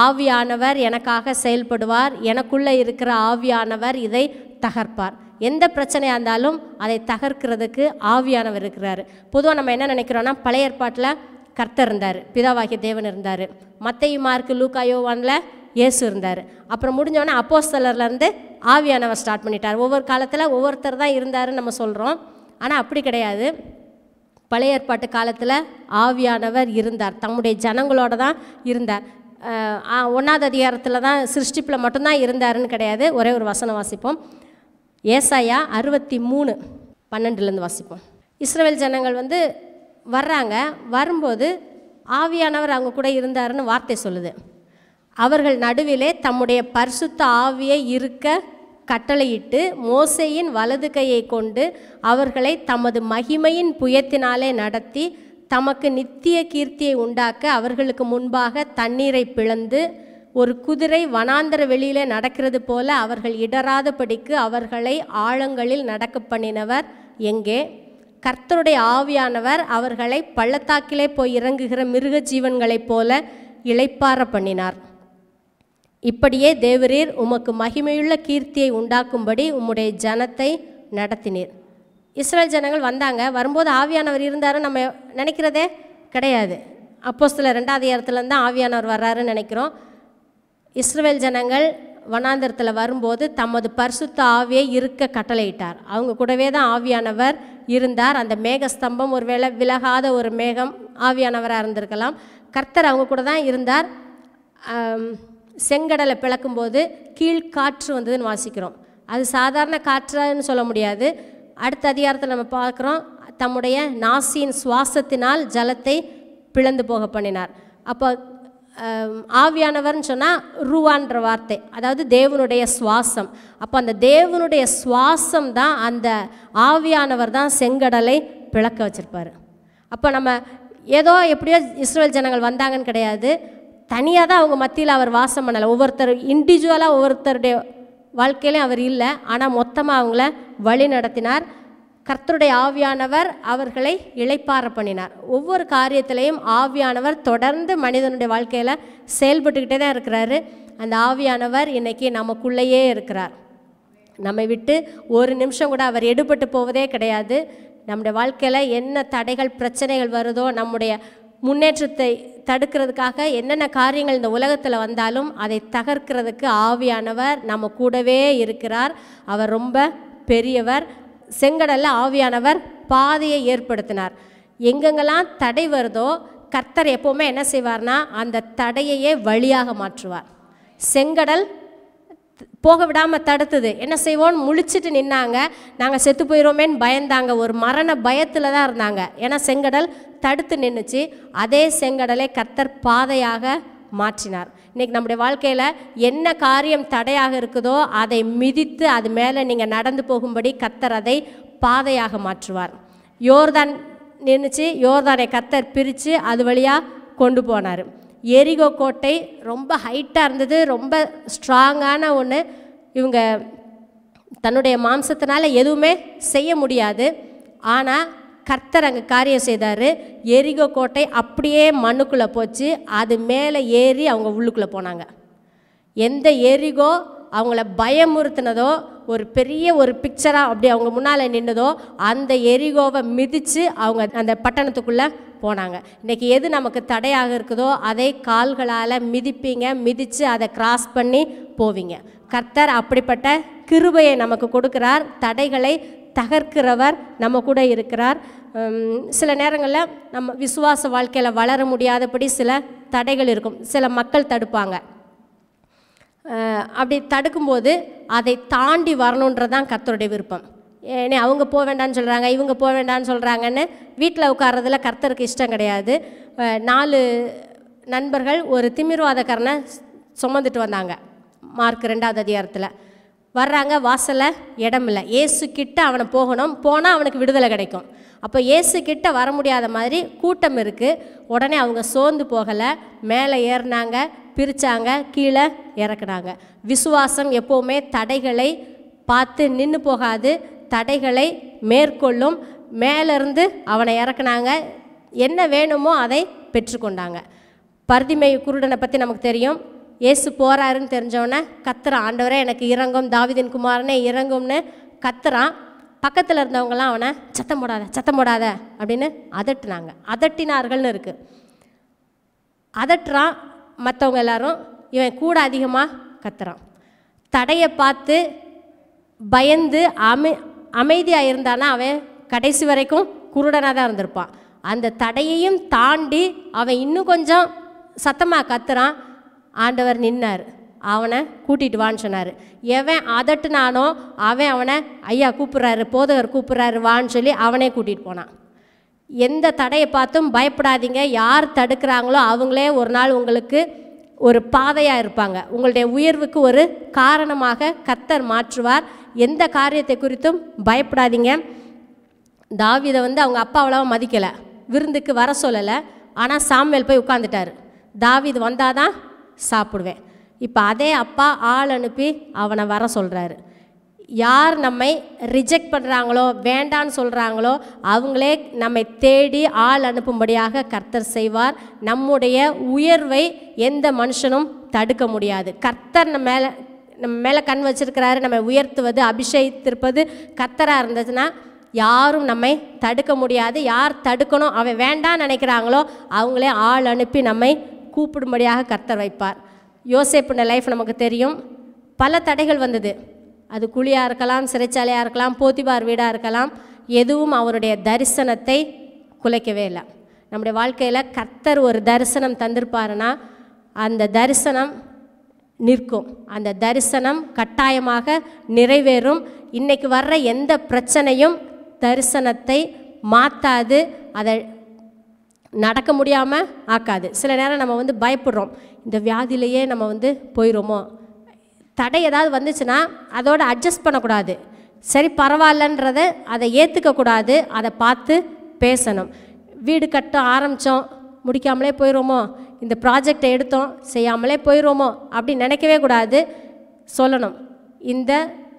ஆவியானவர் எனக்காக செயல்படுவார், எனக்குள்ளே இருக்கிற ஆவியானவர் இதை தகர்ப்பார். எந்த பிரச்சனையாக இருந்தாலும் அதை தகர்க்கிறதுக்கு ஆவியானவர் இருக்கிறார். பொதுவாக நம்ம என்ன நினைக்கிறோன்னா, பழைய ஏற்பாட்டில் கர்த்தர் இருந்தார், பிதாவாகிய தேவன் இருந்தார், மத்தேயு மார்க்கு லூக்கா யோவானில் இயேசு இருந்தார். அப்புறம் முடிஞ்சோடனே அப்போஸ்தலர்லேருந்து ஆவியானவர் ஸ்டார்ட் பண்ணிட்டார். ஒவ்வொரு காலத்தில் ஒவ்வொருத்தர் தான் இருந்தாருன்னு நம்ம சொல்கிறோம், ஆனால் அப்படி கிடையாது. பழைய ஏற்பாட்டு காலத்தில் ஆவியானவர் இருந்தார், தம்முடைய ஜனங்களோட தான் இருந்தார். 1வது அதிகாரத்தில் தான் சிருஷ்டிப்பில் மட்டும்தான் இருந்தாருன்னு கிடையாது. ஒரே ஒரு வசனம் வாசிப்போம். ஏசாயா 63:12 வாசிப்போம். இஸ்ரவேல் ஜனங்கள் வர்றாங்க, வரும்போது ஆவியானவர் அவங்க கூட இருந்தாருன்னு வார்த்தை சொல்லுது. அவர்கள் நடுவிலே தம்முடைய பரிசுத்த ஆவியை இருக்க கட்டளையிட்டு மோசேயின் வலது கையை கொண்டு அவர்களை தமது மகிமையின் புயத்தினாலே நடத்தி தமக்கு நித்திய கீர்த்தியை உண்டாக்க அவர்களுக்கு முன்பாக தண்ணீரை பிளந்து ஒரு குதிரை வனாந்தர வெளியிலே நடக்கிறது போல அவர்கள் இடராதபடிக்கு அவர்களை ஆழங்களில் நடக்க பண்ணினவர் எங்கே? கர்த்தருடைய ஆவியானவர் அவர்களை பள்ளத்தாக்கிலே போய் இறங்குகிற மிருக ஜீவன்களைப் போல இளைப்பாற பண்ணினார். இப்படியே தேவரீர் உமக்கு மகிமையுள்ள கீர்த்தியை உண்டாக்கும்படி உம்முடைய ஜனத்தை நடத்தினீர். இஸ்ரவேல் ஜனங்கள் வந்தாங்க, வரும்போது ஆவியானவர் இருந்தார் நம்ம நினைக்கிறதே கிடையாது. அப்போஸ்தலர் 2வது அதிகாரத்துலேருந்து தான் ஆவியானவர் வர்றாருன்னு நினைக்கிறோம். இஸ்ரவேல் ஜனங்கள் வனாந்தரத்தில் வரும்போது தமது பரிசுத்த ஆவியை இருக்க கட்டளையிட்டார். அவங்க கூடவே தான் ஆவியானவர் இருந்தார். அந்த மேகஸ்தம்பம் ஒருவேளை விலகாத ஒரு மேகம் ஆவியானவராக இருந்திருக்கலாம். கர்த்தர் அவங்க கூட தான் இருந்தார். செங்கடலை பிளக்கும்போது கீழ்காற்று வந்ததுன்னு வாசிக்கிறோம். அது சாதாரண காற்றுன்னு சொல்ல முடியாது. அடுத்த அதிகாரத்தில் நம்ம பார்க்குறோம், தம்முடைய நாசியின் சுவாசத்தினால் ஜலத்தை பிளந்து போக பண்ணினார். அப்போ ஆவியானவர்னு சொன்னால் ரூவான்ற வார்த்தை, அதாவது தேவனுடைய சுவாசம். அப்போ அந்த தேவனுடைய சுவாசம் தான், அந்த ஆவியானவர் தான் செங்கடலை பிளக்க வச்சுருப்பார். அப்போ நம்ம ஏதோ எப்படியோ இஸ்ரவேல் ஜனங்கள் வந்தாங்கன்னு கிடையாது, தனியாக தான் அவங்க மத்தியில் அவர் வாசம் பண்ணலை. ஒவ்வொருத்தர் இண்டிவிஜுவலாக ஒவ்வொருத்தருடைய வாழ்க்கையிலையும் அவர் இல்லை, ஆனால் மொத்தமாக அவங்கள வழி நடத்தினார். கர்த்தருடைய ஆவியானவர் அவர்களை இளைப்பாற பண்ணினார். ஒவ்வொரு காரியத்திலையும் ஆவியானவர் தொடர்ந்து மனிதனுடைய வாழ்க்கையில் செயல்பட்டுக்கிட்டே தான் இருக்கிறாரு. அந்த ஆவியானவர் இன்னைக்கு நமக்குள்ளேயே இருக்கிறார். நம்மை விட்டு ஒரு நிமிஷம் கூட அவர் எடுபட்டு போவதே கிடையாது. நம்முடைய வாழ்க்கையில் என்ன தடைகள் பிரச்சனைகள் வருதோ, நம்முடைய முன்னேற்றத்தை தடுக்கிறதுக்காக என்னென்ன காரியங்கள் இந்த உலகத்தில் வந்தாலும் அதை தகர்க்கிறதுக்கு ஆவியானவர் நம்ம கூடவே இருக்கிறார். அவர் ரொம்ப பெரியவர். செங்கடலில் ஆவியானவர் பாதையை ஏற்படுத்தினார். எங்கெங்கெல்லாம் தடை வருதோ கர்த்தர் எப்போவுமே என்ன செய்வார்னா அந்த தடையையே வழியாக மாற்றுவார். செங்கடல் போக விடாமல் தடுத்தது. என்ன செய்வோன்னு முழிச்சிட்டு நின்னாங்க. நாங்கள் செத்து போயிடுவோமேன்னு பயந்தாங்க. ஒரு மரண பயத்தில் தான் இருந்தாங்க. ஏன்னா செங்கடல் தடுத்து நின்றுச்சு. அதே செங்கடலை கர்த்தர் பாதையாக மாற்றினார். இன்றைக்கி நம்முடைய வாழ்க்கையில் என்ன காரியம் தடையாக இருக்குதோ அதை மிதித்து அது மேலே நீங்கள் நடந்து போகும்படி கர்த்தர் அதை பாதையாக மாற்றுவார். யோர்தான் நின்றுச்சு. யோர்தானை கர்த்தர் பிரித்து அது வழியாக கொண்டு போனார். எரிகோ கோட்டை ரொம்ப ஹைட்டாக இருந்தது, ரொம்ப ஸ்ட்ராங்கான ஒன்று. இவங்க தன்னுடைய மாம்சத்தினால எதுவுமே செய்ய முடியாது. ஆனால் கர்த்தர் அங்கே காரியம் செய்தார். எரிகோ கோட்டை அப்படியே மண்ணுக்குள்ளே போச்சு. அது மேலே ஏறி அவங்க உள்ளுக்குள்ளே போனாங்க. எந்த எரிகோ அவங்கள பயமுறுத்தினதோ, ஒரு பெரிய ஒரு பிக்சராக அப்படி அவங்க முன்னால் நின்னதோ, அந்த எரிகோவை மிதித்து அவங்க அந்த பட்டணத்துக்குள்ளே போனாங்க. இன்றைக்கி எது நமக்கு தடையாக இருக்குதோ அதை கால்களால் மிதிப்பீங்க, மிதித்து அதை கிராஸ் பண்ணி போவீங்க. கர்த்தர் அப்படிப்பட்ட கிருபையை நமக்கு கொடுக்கிறார். தடைகளை தகர்க்கிறவர் நம்ம கூட இருக்கிறார். சில நேரங்களில் நம்ம விசுவாச வாழ்க்கையில் வளர முடியாதபடி சில தடைகள் இருக்கும். சில மக்கள் தடுப்பாங்க. அப்படி தடுக்கும்போது அதை தாண்டி வரணுன்றதான் கர்த்தருடைய விருப்பம். ஏன்னா அவங்க போக வேண்டான்னு சொல்கிறாங்க, இவங்க போக வேண்டான்னு சொல்கிறாங்கன்னு வீட்டில் உட்கார்றதுல கர்த்தருக்கு இஷ்டம் கிடையாது. 4 நண்பர்கள் ஒரு திமிர்வாதக்காரனை சுமந்துட்டு வந்தாங்க. மார்க் 2ஆவது அதிகாரத்தில் வர்றாங்க. வாசலில் இடம் இல்லை. ஏசு கிட்ட அவனை போகணும். போனால் அவனுக்கு விடுதலை கிடைக்கும். அப்போ ஏசு கிட்ட வர முடியாத மாதிரி கூட்டம் இருக்குது. உடனே அவங்க சோர்ந்து போகலை. மேலே ஏறினாங்க, பிரித்தாங்க, கீழே இறக்குனாங்க. விசுவாசம் எப்போவுமே தடைகளை பார்த்து நின்று போகாது, தடைகளை மேற்கொள்ளும். மேலேருந்து அவனை இறக்குனாங்க. என்ன வேணுமோ அதை பெற்றுக்கொண்டாங்க. பர்திமை குருடனை பற்றி நமக்கு தெரியும். ஏசு போகிறாருன்னு தெரிஞ்சவொடனே கத்துறான், ஆண்டவரே எனக்கு இறங்கும், தாவீதின் குமாரனே இறங்கும்னு கத்துறான். பக்கத்தில் இருந்தவங்களாம் அவனை சத்தம் போடாத சத்தம் போடாத அப்படின்னு அதட்டினார்கள்னு இருக்குது. அதட்டுறான். மற்றவங்க எல்லாரும் இவன் கூட அதிகமாக கத்துறான். தடையை பார்த்து பயந்து அமைதியாக இருந்தானா அவன் கடைசி வரைக்கும் குருடனாக தான் இருந்திருப்பான். அந்த தடையையும் தாண்டி அவன் இன்னும் கொஞ்சம் சத்தமாக கத்துறான். ஆண்டவர் நின்னார். அவனை கூட்டிகிட்டு வான்னு சொன்னார். எவன் அதட்டுனானோ அவனை ஐயா கூப்பிட்றாரு, போதகர் கூப்பிட்றாரு வான்னு சொல்லி அவனே கூட்டிகிட்டு போனான். எந்த தடையை பார்த்தும் பயப்படாதீங்க. யார் தடுக்கிறாங்களோ அவங்களே ஒரு நாள் உங்களுக்கு ஒரு பாதையாக இருப்பாங்க. உங்களுடைய உயர்வுக்கு ஒரு காரணமாக கர்த்தர் மாற்றுவார். எந்த காரியத்தை குறித்தும் பயப்படாதீங்க. தாவீதை அவங்க அப்பா அவ்வளவா மதிக்கலை, விருந்துக்கு வர சொல்லலை. ஆனால் சாமுவேல் போய் உட்காந்துட்டார். தாவீது வந்தால் தான் சாப்பிடுவேன். இப்போ அதே அப்பா ஆள் அனுப்பி அவனை வர சொல்கிறாரு. யார் நம்மை ரிஜெக்ட் பண்ணுறாங்களோ, வேண்டான்னு சொல்கிறாங்களோ அவங்களே நம்மை தேடி ஆள் அனுப்பும்படியாக கர்த்தர் செய்வார். நம்முடைய உயர்வை எந்த மனுஷனும் தடுக்க முடியாது. கர்த்தர் நம்ம மேலே கண் வச்சிருக்கிறாரு. நம்ம உயர்த்துவது, அபிஷேகித்திருப்பது கர்த்தராக இருந்ததுன்னா யாரும் நம்மை தடுக்க முடியாது. யார் தடுக்கணும், அவன் வேண்டான்னு நினைக்கிறாங்களோ அவங்களே ஆள் அனுப்பி நம்மை கூப்பிடும்படியாக கர்த்தர் வைப்பார். யோசேப்புன லைஃப் நமக்கு தெரியும். பல தடைகள் வந்தது. அது குழியாக இருக்கலாம், சிறைச்சாலையாக இருக்கலாம், போத்திபார் வீடாக இருக்கலாம். எதுவும் அவருடைய தரிசனத்தை குலைக்கவே இல்லை. நம்முடைய வாழ்க்கையில் கர்த்தர் ஒரு தரிசனம் தந்திருப்பாருன்னா அந்த தரிசனம் நிற்கும். அந்த தரிசனம் கட்டாயமாக நிறைவேறும். இன்றைக்கி வர்ற எந்த பிரச்சனையும் தரிசனத்தை மாற்றாது, அதை நடக்க முடியாமல் ஆக்காது. சில நேரம் நம்ம பயப்படுறோம், இந்த வியாதியிலேயே நம்ம போயிடுமோ. தடை ஏதாவது வந்துச்சுன்னா அதோடு அட்ஜஸ்ட் பண்ணக்கூடாது. சரி பரவாயில்லன்றதை அதை ஏற்றுக்கக்கூடாது. அதை பார்த்து பேசணும். வீடு கட்ட ஆரம்பித்தோம், முடிக்காமலே போயிடுவோமோ, இந்த ப்ராஜெக்டை எடுத்தோம் செய்யாமலே போயிடுவோமோ அப்படி நினைக்கவே கூடாது. சொல்லணும், இந்த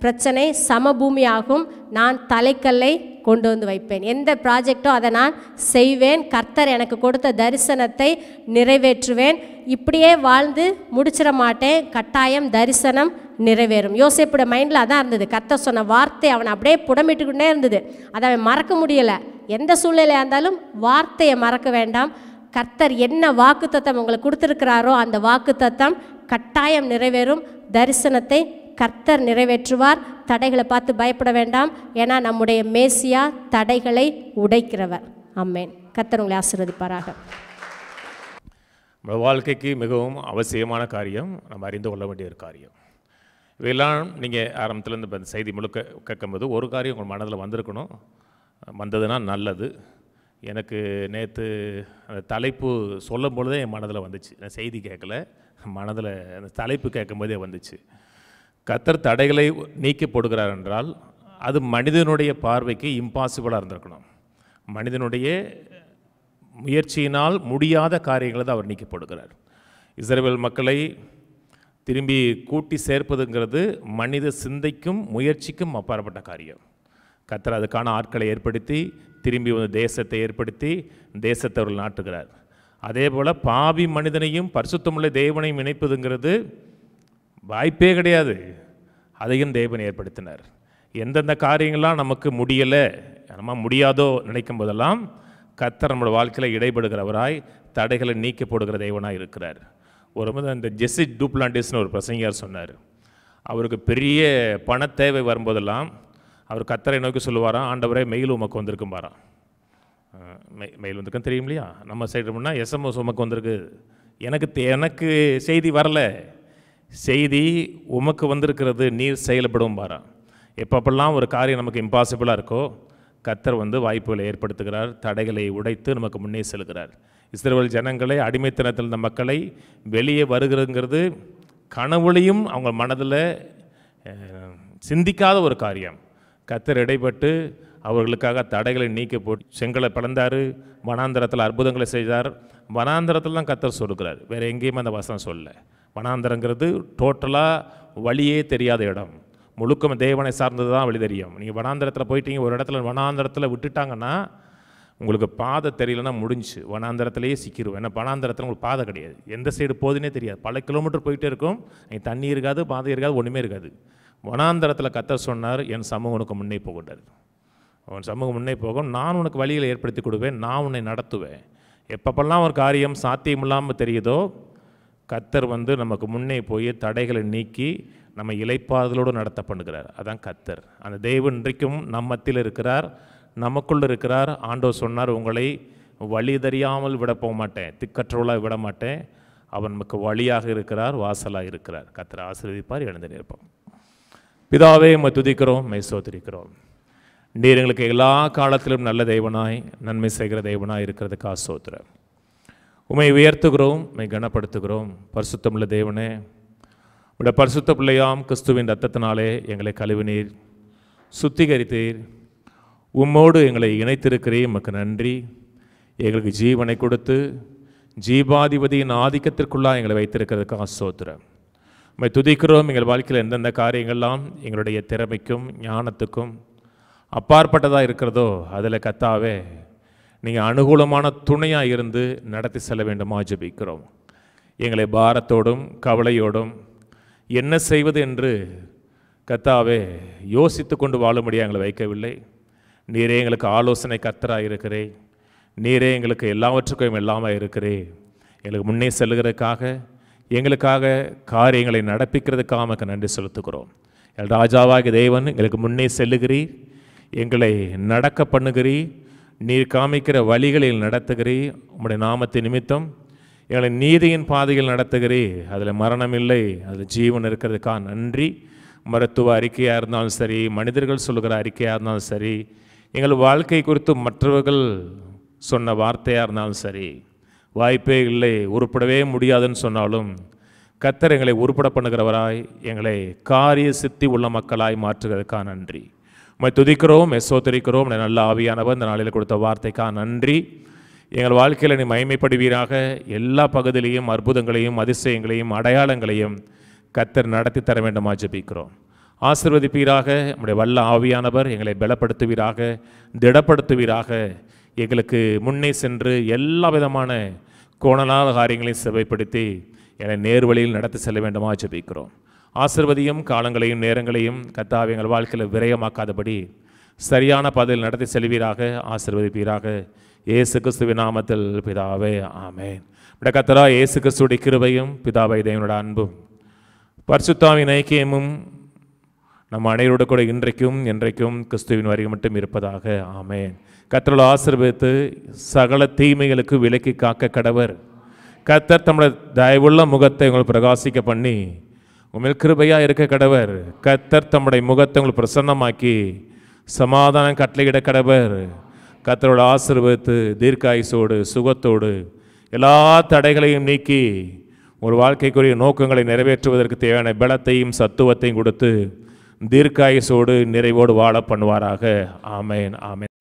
பிரச்சனை சமபூமியாகும், நான் தலைக்கல்லை கொண்டு வந்து வைப்பேன். எந்த ப்ராஜெக்டோ அதை நான் செய்வேன். கர்த்தர் எனக்கு கொடுத்த தரிசனத்தை நிறைவேற்றுவேன். இப்படியே வாழ்ந்து முடிச்சிட மாட்டேன், கட்டாயம் தரிசனம் நிறைவேறும். யோசேப்போட மைண்டில் அதான் இருந்தது. கர்த்தர் சொன்ன வார்த்தை அவனை அப்படியே புடமிட்டுக்கிட்டே இருந்தது. அதை அவன் மறக்க முடியலை. எந்த சூழ்நிலையாக இருந்தாலும் வார்த்தையை மறக்க வேண்டாம். கர்த்தர் என்ன வாக்குத்தத்தம் உங்களுக்கு கொடுத்துருக்கிறாரோ அந்த வாக்குத்தத்தம் கட்டாயம் நிறைவேறும். தரிசனத்தை கர்த்தர் நிறைவேற்றுவார். தடைகளை பார்த்து பயப்பட வேண்டாம். ஏன்னா நம்முடைய மேசியா தடைகளை உடைக்கிறவர். ஆமென். கர்த்தர் உங்களை ஆசீர்வதிப்பாராக. நம்ம வாழ்க்கைக்கு மிகவும் அவசியமான காரியம், நம்ம அறிந்து கொள்ள வேண்டிய ஒரு காரியம். இவையெல்லாம் நீங்கள் ஆரம்பத்துலேருந்து இப்போ இந்த செய்தி முழுக்க கேட்கும்போது ஒரு காரியம் உங்கள் மனதில் வந்திருக்கணும். வந்ததுன்னா நல்லது. எனக்கு நேற்று அந்த தலைப்பு சொல்லும் பொழுதே என் மனதில் வந்துச்சு. நான் செய்தி கேட்கல, மனதில் அந்த தலைப்பு கேட்கும்போதே வந்துச்சு. கர்த்தர் தடைகளை நீக்கி போடுகிறார் என்றால் அது மனிதனுடைய பார்வைக்கு இம்பாசிபிளாக இருந்திருக்கணும். மனிதனுடைய முயற்சியினால் முடியாத காரியங்களை தான் அவர் நீக்கி போடுகிறார். இஸ்ரவேல் மக்களை திரும்பி கூட்டி சேர்ப்பதுங்கிறது மனித சிந்தைக்கும் முயற்சிக்கும் அப்பாற்பட்ட காரியம். கர்த்தர் அதுக்கான ஆட்களை ஏற்படுத்தி திரும்பி வந்து தேசத்தை ஏற்படுத்தி தேசத்தை அவர்கள் நாட்டுகிறார். அதே போல் பாவி மனிதனையும் பரிசுத்தமுள்ள தேவனையும் இணைப்பதுங்கிறது வாய்ப்பே கிடையாது. அதையும் தேவன் ஏற்படுத்தினார். எந்தெந்த காரியங்கள்லாம் நமக்கு முடியலை, நம்ம முடியாதோ நினைக்கும் போதெல்லாம் கர்த்தர் நம்மளோட வாழ்க்கையில் இடைபடுகிறவராய் தடைகளை நீக்கி போடுகிற தேவனாக இருக்கிறார். ஒரு முறை இந்த ஜெஸ்ஸி டூப்ளாண்டிஸ்னு ஒரு பிரசங்கியார் சொன்னார். அவருக்கு பெரிய பண தேவை வரும்போதெல்லாம் அவர் கர்த்தரை நோக்கி சொல்லுவாராம், ஆண்டவரே மெயில் உமக்கு வந்திருக்கும் பாராம். மெயில் வந்திருக்குன்னு தெரியும் இல்லையா? நம்ம சைடு முன்னால் எஸ்எம்எஸ் உமக்கு வந்திருக்கு. எனக்கு செய்தி வரல, செய்தி உமக்கு வந்திருக்கிறது, நீர் செயல்படும் பாராம். எப்பப்பெல்லாம் ஒரு காரியம் நமக்கு இம்பாசிபிளாக இருக்கோ கர்த்தர் வந்து வாய்ப்புகளை ஏற்படுத்துகிறார், தடைகளை உடைத்து நமக்கு முன்னே செல்கிறார். இஸ்ரவேல் ஜனங்களை அடிமைத்தனத்தில் இந்த மக்களை வெளியே வருகிறதுங்கிறது கனவுலையும் அவங்க மனதில் சிந்திக்காத ஒரு காரியம். கர்த்தர் இடைப்பட்டு அவர்களுக்காக தடைகளை நீக்கி போட்டு செங்கலை பிளந்தார், வனாந்தரத்தில் அற்புதங்களை செய்தார். வனாந்தரத்தில் தான் கர்த்தர் சொல்லுகிறார், வேறு எங்கேயுமே அந்த வசனம் சொல்லலை. வனாந்தரங்கிறது டோட்டலாக வழியே தெரியாத இடம், முழுக்க தேவனை சார்ந்தது தான் வழி தெரியும். நீங்கள் வனாந்தரத்தில் போயிட்டீங்க, ஒரு இடத்துல வனாந்தரத்தில் விட்டுட்டாங்கன்னா உங்களுக்கு பாதை தெரியலன்னா முடிஞ்சு, வனாந்தரத்திலேயே சிக்கிடுவோம். ஏன்னா வனாந்தரத்தில் உங்களுக்கு பாதை கிடையாது, எந்த சைடு போகுதுன்னே தெரியாது. பல கிலோமீட்டர் போயிட்டே இருக்கும், அங்கே தண்ணி இருக்காது, பாதை இருக்காது, ஒன்றுமே இருக்காது. வனாந்தரத்தில் கர்த்தர் சொன்னார், என் சமூகம் உனக்கு முன்னே போகக்கூடாது, உன் சமூகம் முன்னே போகும், நான் உனக்கு வழியில் ஏற்படுத்தி கொடுவேன், நான் உன்னை நடத்துவேன். எப்பப்பெல்லாம் ஒரு காரியம் சாத்தியம் இல்லாமல் தெரியுதோ கர்த்தர் வந்து நமக்கு முன்னே போய் தடைகளை நீக்கி நம்ம இளைப்பாறுதலோடு நடத்த பண்ணுகிறார். அதான் கர்த்தர். அந்த தேவன் இன்றைக்கும் நம்மத்தில் இருக்கிறார், நமக்குள்ள இருக்கிறார். ஆண்டவர் சொன்னார், உங்களை வழி தெரியாமல் விட போக மாட்டேன், திக்கற்றவளாக விட மாட்டேன். அவன் நமக்கு வழியாக இருக்கிறார், வாசலாக இருக்கிறார். கர்த்தர் ஆசீர்வதிப்பார். எழுந்து நிற்போம். பிதாவே, உம்மை துதிக்கிறோம், உம்மை ஸ்தோத்திரிக்கிறோம். நீர் எங்களுக்கு எல்லா காலத்திலும் நல்ல தேவனாய் நன்மை செய்கிற தேவனாய் இருக்கிறதுக்காக ஸ்தோத்திரம். உம்மை உயர்த்துகிறோம், உம்மை கனப்படுத்துகிறோம். பரிசுத்தமுள்ள தேவனே, உடைய பரிசுத்த பிள்ளையாம் கிறிஸ்துவின் இரத்தத்தினாலே எங்களை கழுவினீர், சுத்திகரித்தீர். உம்மோடு எங்களை இணைத்திருக்கிறீர், உமக்கு நன்றி. எங்களுக்கு ஜீவனை கொடுத்து ஜீவாதிபதியின் ஆதிக்கத்திற்குள்ளாக எங்களை வைத்திருக்கிறதுக்காக ஸ்தோத்திரம். உம்மை துதிக்கிறோம். எங்கள் வாழ்க்கையில் எந்தெந்த காரியங்கள்லாம் எங்களுடைய திறமைக்கும் ஞானத்துக்கும் அப்பாற்பட்டதாக இருக்கிறதோ அதில் கர்த்தாவே நீங்கள் அனுகூலமான துணையாக இருந்து நடத்தி செல்ல வேண்டுமா ஜெபிக்கிறோம். எங்களை பாரத்தோடும் கவலையோடும் என்ன செய்வது என்று கர்த்தாவே யோசித்து கொண்டு வாழும்படியாக எங்களை வைக்கவில்லை. நீரே எங்களுக்கு ஆலோசனை கர்த்தராக இருக்கிறே, நீரே எங்களுக்கு எல்லாவற்றுக்கும் எல்லாமே இருக்கிறே. எங்களுக்கு முன்னே செல்லுகிறதுக்காக, எங்களுக்காக காரியங்களை நடப்பிக்கிறதுக்காக நன்றி செலுத்துகிறோம். எங்கள் ராஜாவாகிய தேவன் எங்களுக்கு முன்னே செல்லுகிறீர், எங்களை நடக்க பண்ணுகிறீர், நீர் காமிக்கிற வழிகளில் நடத்துகிறீர். உம்முடைய நாமத்தின் நிமித்தம் எங்களை நீதியின் பாதையில் நடத்துகிறீர். அதில் மரணம் இல்லை, அதில் ஜீவன் இருக்கிறதுக்காக நன்றி. மருத்துவ அறிக்கையாக இருந்தாலும் சரி, மனிதர்கள் சொல்லுகிற அறிக்கையாக இருந்தாலும் சரி, எங்கள் வாழ்க்கை குறித்து மற்றவர்கள் சொன்ன வார்த்தையாக இருந்தாலும் சரி, வாய்ப்பே இல்லை, உருப்படவே முடியாதுன்னு சொன்னாலும் கர்த்தர் எங்களை உருப்பட பண்ணுகிறவராய், எங்களை காரிய சித்தி உள்ள மக்களாய் மாற்றுகிறதுக்காக நன்றி. உம்மை துதிக்கிறோம், ஸ்தோத்திரிக்கிறோம். நல்ல ஆவியானவர் இந்த நாளில் கொடுத்த வார்த்தைக்காக நன்றி. எங்கள் வாழ்க்கையில் நீ மகிமைப்படுவீராக. எல்லா பகுதியிலையும் அற்புதங்களையும் அதிசயங்களையும் அடையாளங்களையும் கர்த்தர் நடத்தி தர வேண்டுமா ஜெபிக்கிறோம். ஆசீர்வதிப்பீராக. நம்முடைய வல்ல ஆவியானவர் எங்களை பலப்படுத்துவீராக, திடப்படுத்துவீராக. எங்களுக்கு முன்னே சென்று எல்லா விதமான கோணலான காரியங்களையும் செவைப்படுத்தி என்னை நேர்வழியில் நடத்தி செல்ல வேண்டுமா ஜெபிக்கிறோம். ஆசீர்வதியும் காலங்களையும் நேரங்களையும் கர்த்தாவே எங்கள் வாழ்க்கையில் விரயமாக்காதபடி சரியான பாதையில் நடத்தி செல்வீராக, ஆசீர்வதிப்பீராக. இயேசு கிறிஸ்துவின் நாமத்தில் பிதாவே, ஆமென். கர்த்தராகிய இயேசு கிறிஸ்துவின் கிருபையும் பிதாவை தேவனுடைய அன்பும் பரிசுத்தாவின் ஐக்கியமும் நம் அனைவரோடு கூட இன்றைக்கும் என்றைக்கும் கிறிஸ்துவின் வருகை மட்டும் இருப்பதாக, ஆமென். கர்த்தர் ஆசீர்வதித்து சகல தீமைகளுக்கு விலக்கி காக்க கடவர். கர்த்தர் தம்முடைய தயவுள்ள முகத்தை உங்களுக்கு பிரகாசிக்க பண்ணி உங்கள் கிருபையாக இருக்க கடவர். கர்த்தர் தம்முடைய முகத்தை உங்களுக்கு பிரசன்னமாக்கி சமாதானம் கட்டளையிட கடவர். கர்த்தரோட ஆசீர்வதித்து தீர்க்காயுசோடு சுகத்தோடு எல்லா தடைகளையும் நீக்கி ஒரு வாழ்க்கைக்குரிய நோக்கங்களை நிறைவேற்றுவதற்கு தேவையான பலத்தையும் சத்துவத்தையும் கொடுத்து தீர்க்காயுசோடு நிறைவோடு வாழ பண்ணுவாராக. ஆமென், ஆமென்.